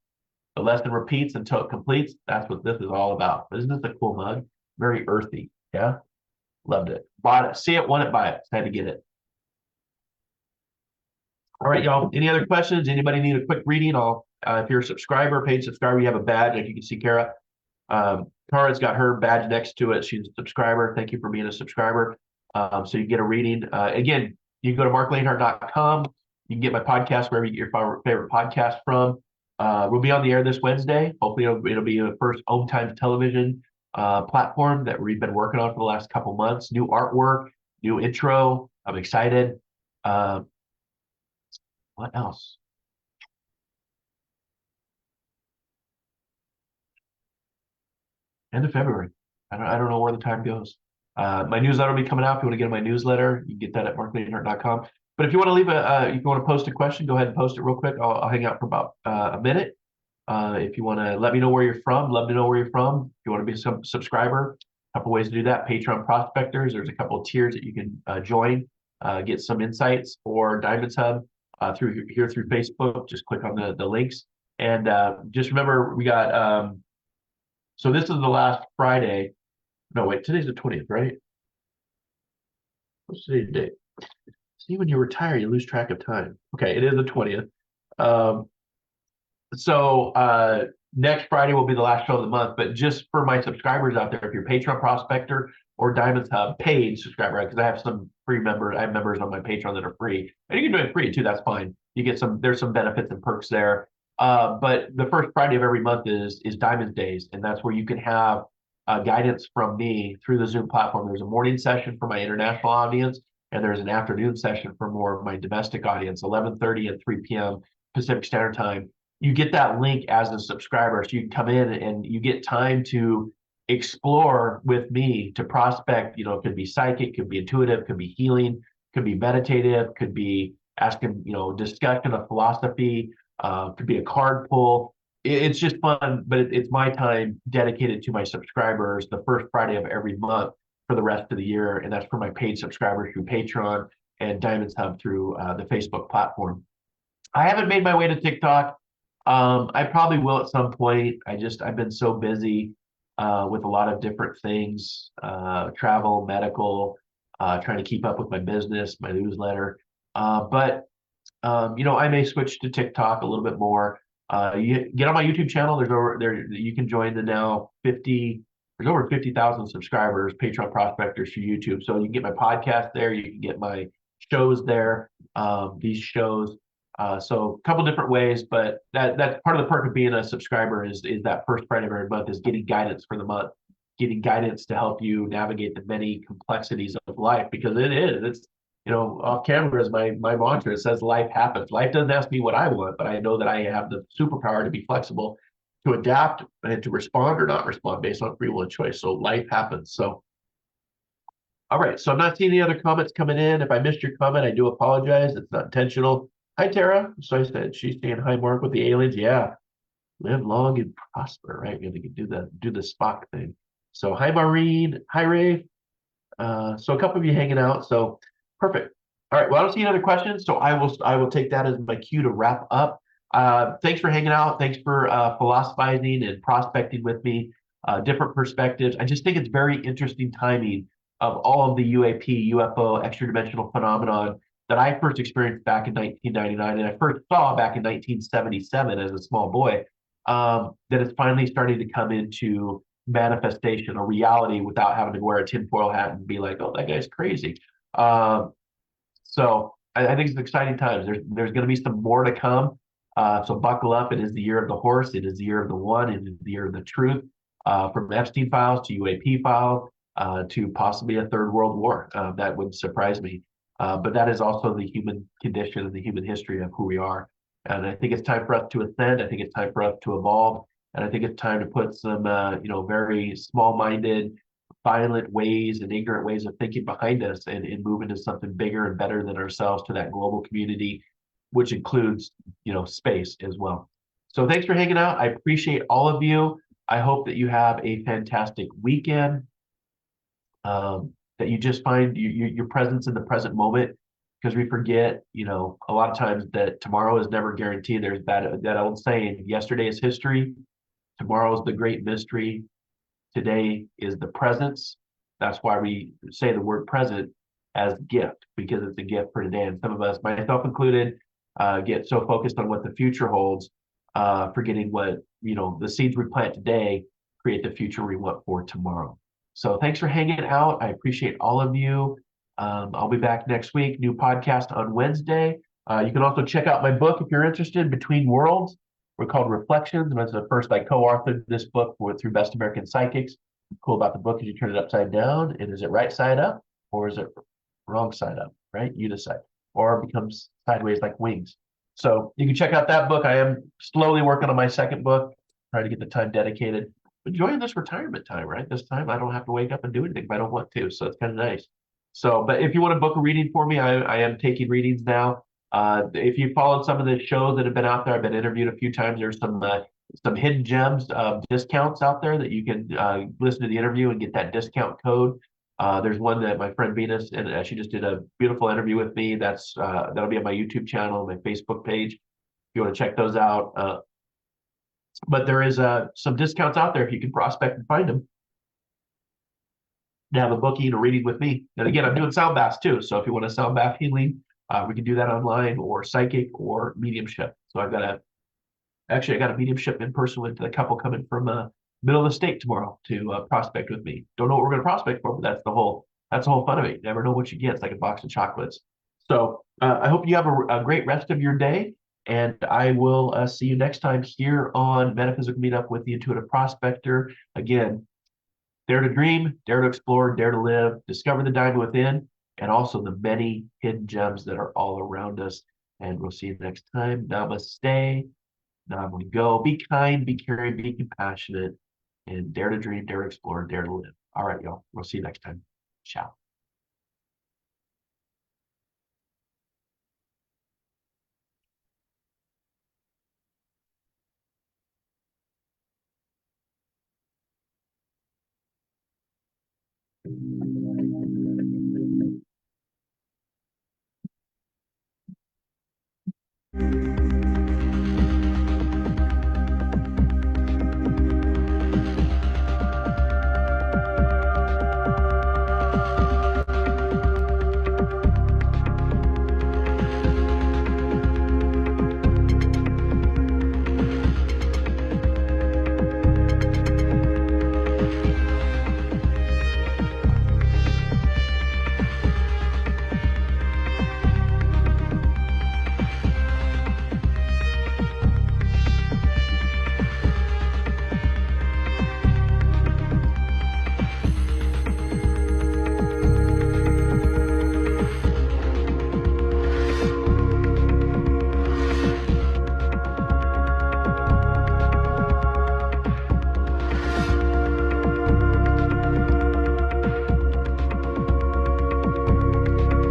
The lesson repeats until it completes. That's what this is all about. But isn't this a cool mug? Very earthy. Yeah. Loved it. Bought it. See it, want it, buy it. Had to get it. All right, y'all. Any other questions? Anybody need a quick reading? If you're a subscriber, paid subscriber, you have a badge. Like you can see, Kara. Tara's got her badge next to it. She's a subscriber. Thank you for being a subscriber. So you get a reading. Again, you can go to marclainhart.com. You can get my podcast wherever you get your favorite podcast from. We'll be on the air this Wednesday. Hopefully it'll be the first Home Times television platform that we've been working on for the last couple months. New artwork, new intro. I'm excited. What else? End of February. I don't know where the time goes. My newsletter will be coming out. If you want to get my newsletter, you can get that at marclainhart.com. But if you want to leave if you want to post a question, go ahead and post it real quick. I'll hang out for about a minute. If you want to let me know where you're from, love to know where you're from. If you want to be a subscriber, a couple ways to do that. Patreon Prospectors, there's a couple of tiers that you can join, get some insights, or Diamonds Hub through Facebook. Just click on the links. And just remember, we got, so this is the last Friday. No, wait, today's the 20th, right? What's today's date? See, when you retire, you lose track of time. Okay, it is the 20th. So next Friday will be the last show of the month, but just for my subscribers out there, if you're Patreon Prospector or Diamonds Hub paid subscriber, because I have some free members, I have members on my Patreon that are free, and you can do it free too. That's fine. You get there's some benefits and perks there. But the first Friday of every month is Diamonds Days, and that's where you can have guidance from me through the Zoom platform. There's a morning session for my international audience, and there's an afternoon session for more of my domestic audience, 11:30 and 3 p.m. Pacific Standard Time. You get that link as a subscriber, so you can come in and you get time to explore with me, to prospect. It could be psychic, could be intuitive, could be healing, could be meditative, could be asking, discussion of philosophy, could be a card pull. It's just fun, but it's my time dedicated to my subscribers the first Friday of every month for the rest of the year, and that's for my paid subscribers through Patreon and Diamonds Hub through the Facebook platform. I haven't made my way to TikTok. I probably will at some point. I've been so busy with a lot of different things, travel, medical, trying to keep up with my business, my newsletter. But I may switch to TikTok a little bit more. You get on my YouTube channel. You can join the now 50. There's over 50,000 subscribers, Patreon Prospectors for YouTube. So you can get my podcast there. You can get my shows there. These shows. So a couple different ways, but that's part of the perk of being a subscriber is that first Friday of every month is getting guidance for the month, getting guidance to help you navigate the many complexities of life, because it's off camera is my mantra. It says life happens. Life doesn't ask me what I want, but I know that I have the superpower to be flexible, to adapt, and to respond or not respond based on free will and choice. So life happens. So all right, so I'm not seeing any other comments coming in. If I missed your comment, I do apologize. It's not intentional. Hi, Tara. So I said she's saying hi, Mark, with the aliens. Yeah, live long and prosper, right? We have to do the Spock thing. So hi, Maureen. Hi, Ray. So a couple of you hanging out. So perfect. All right. Well, I don't see any other questions, so I will take that as my cue to wrap up. Thanks for hanging out. Thanks for philosophizing and prospecting with me. Different perspectives. I just think it's very interesting timing of all of the UAP, UFO, extra-dimensional phenomenon that I first experienced back in 1999, and I first saw back in 1977 as a small boy, that it's finally starting to come into manifestation, a reality, without having to wear a tinfoil hat and be like, oh, that guy's crazy. So I think it's exciting times. There's going to be some more to come. So buckle up. It is the year of the horse. It is the year of the one. It is the year of the truth. From Epstein files to UAP files to possibly a third world war. That would surprise me. But that is also the human condition and the human history of who we are. And I think it's time for us to ascend. I think it's time for us to evolve. And I think it's time to put some, very small-minded, violent ways and ignorant ways of thinking behind us and move into something bigger and better than ourselves, to that global community, which includes, space as well. So thanks for hanging out. I appreciate all of you. I hope that you have a fantastic weekend. That you just find your presence in the present moment, because we forget, a lot of times that tomorrow is never guaranteed. There's that old saying, yesterday is history, tomorrow is the great mystery, today is the presence. That's why we say the word present as gift, because it's a gift for today. And some of us, myself included, get so focused on what the future holds, forgetting what, the seeds we plant today create the future we want for tomorrow. So thanks for hanging out. I appreciate all of you. I'll be back next week. New podcast on Wednesday. You can also check out my book if you're interested, Between Worlds. We're called Reflections. And that's the first I co-authored this book through Best American Psychics. Cool about the book is you turn it upside down, and is it right side up or is it wrong side up, right? You decide. Or it becomes sideways like wings. So you can check out that book. I am slowly working on my second book, trying to get the time dedicated. enjoying this retirement time, right? This time I don't have to wake up and do anything if I don't want to. So it's kind of nice. So, but if you want to book a reading for me, I am taking readings now. If you followed some of the shows that have been out there, I've been interviewed a few times. There's some hidden gems discounts out there that you can listen to the interview and get that discount code. There's one that my friend Venus, and she just did a beautiful interview with me. That'll be on my YouTube channel, my Facebook page. If you want to check those out. But there is some discounts out there if you can prospect and find them. To have a booking or reading with me. And again, I'm doing sound baths too. So if you want a sound bath healing, we can do that online, or psychic, or mediumship. So I got a mediumship in person with a couple coming from middle of the state tomorrow to prospect with me. Don't know what we're going to prospect for, but that's the whole fun of it. You never know what you get. It's like a box of chocolates. So I hope you have a great rest of your day, and I will see you next time here on Metaphysical Meetup with the Intuitive Prospector. Again, dare to dream, dare to explore, dare to live, discover the diamond within, and also the many hidden gems that are all around us. And we'll see you next time. Namaste. Namaste. Go. Be kind, be caring, be compassionate, and dare to dream, dare to explore, dare to live. All right, y'all. We'll see you next time. Ciao.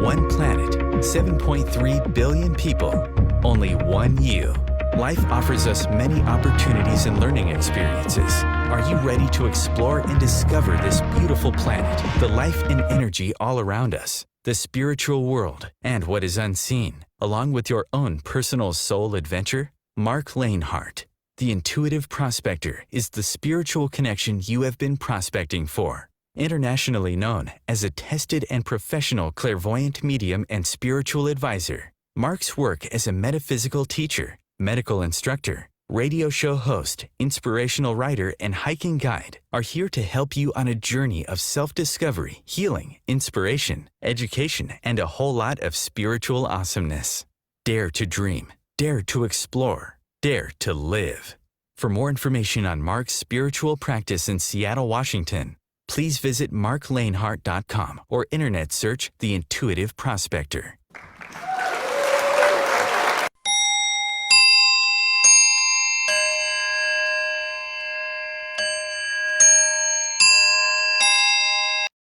One planet, 7.3 billion people, only one you. Life offers us many opportunities and learning experiences. Are you ready to explore and discover this beautiful planet, the life and energy all around us, the spiritual world, and what is unseen, along with your own personal soul adventure? Marc Lainhart, the Intuitive Prospector, is the spiritual connection you have been prospecting for. Internationally known as a tested and professional clairvoyant medium and spiritual advisor, Marc's work as a metaphysical teacher, medical instructor, radio show host, inspirational writer, and hiking guide are here to help you on a journey of self-discovery, healing, inspiration, education, and a whole lot of spiritual awesomeness. Dare to dream, dare to explore, dare to live. For more information on Marc's spiritual practice in Seattle, Washington, please visit marclainhart.com or internet search The Intuitive Prospector.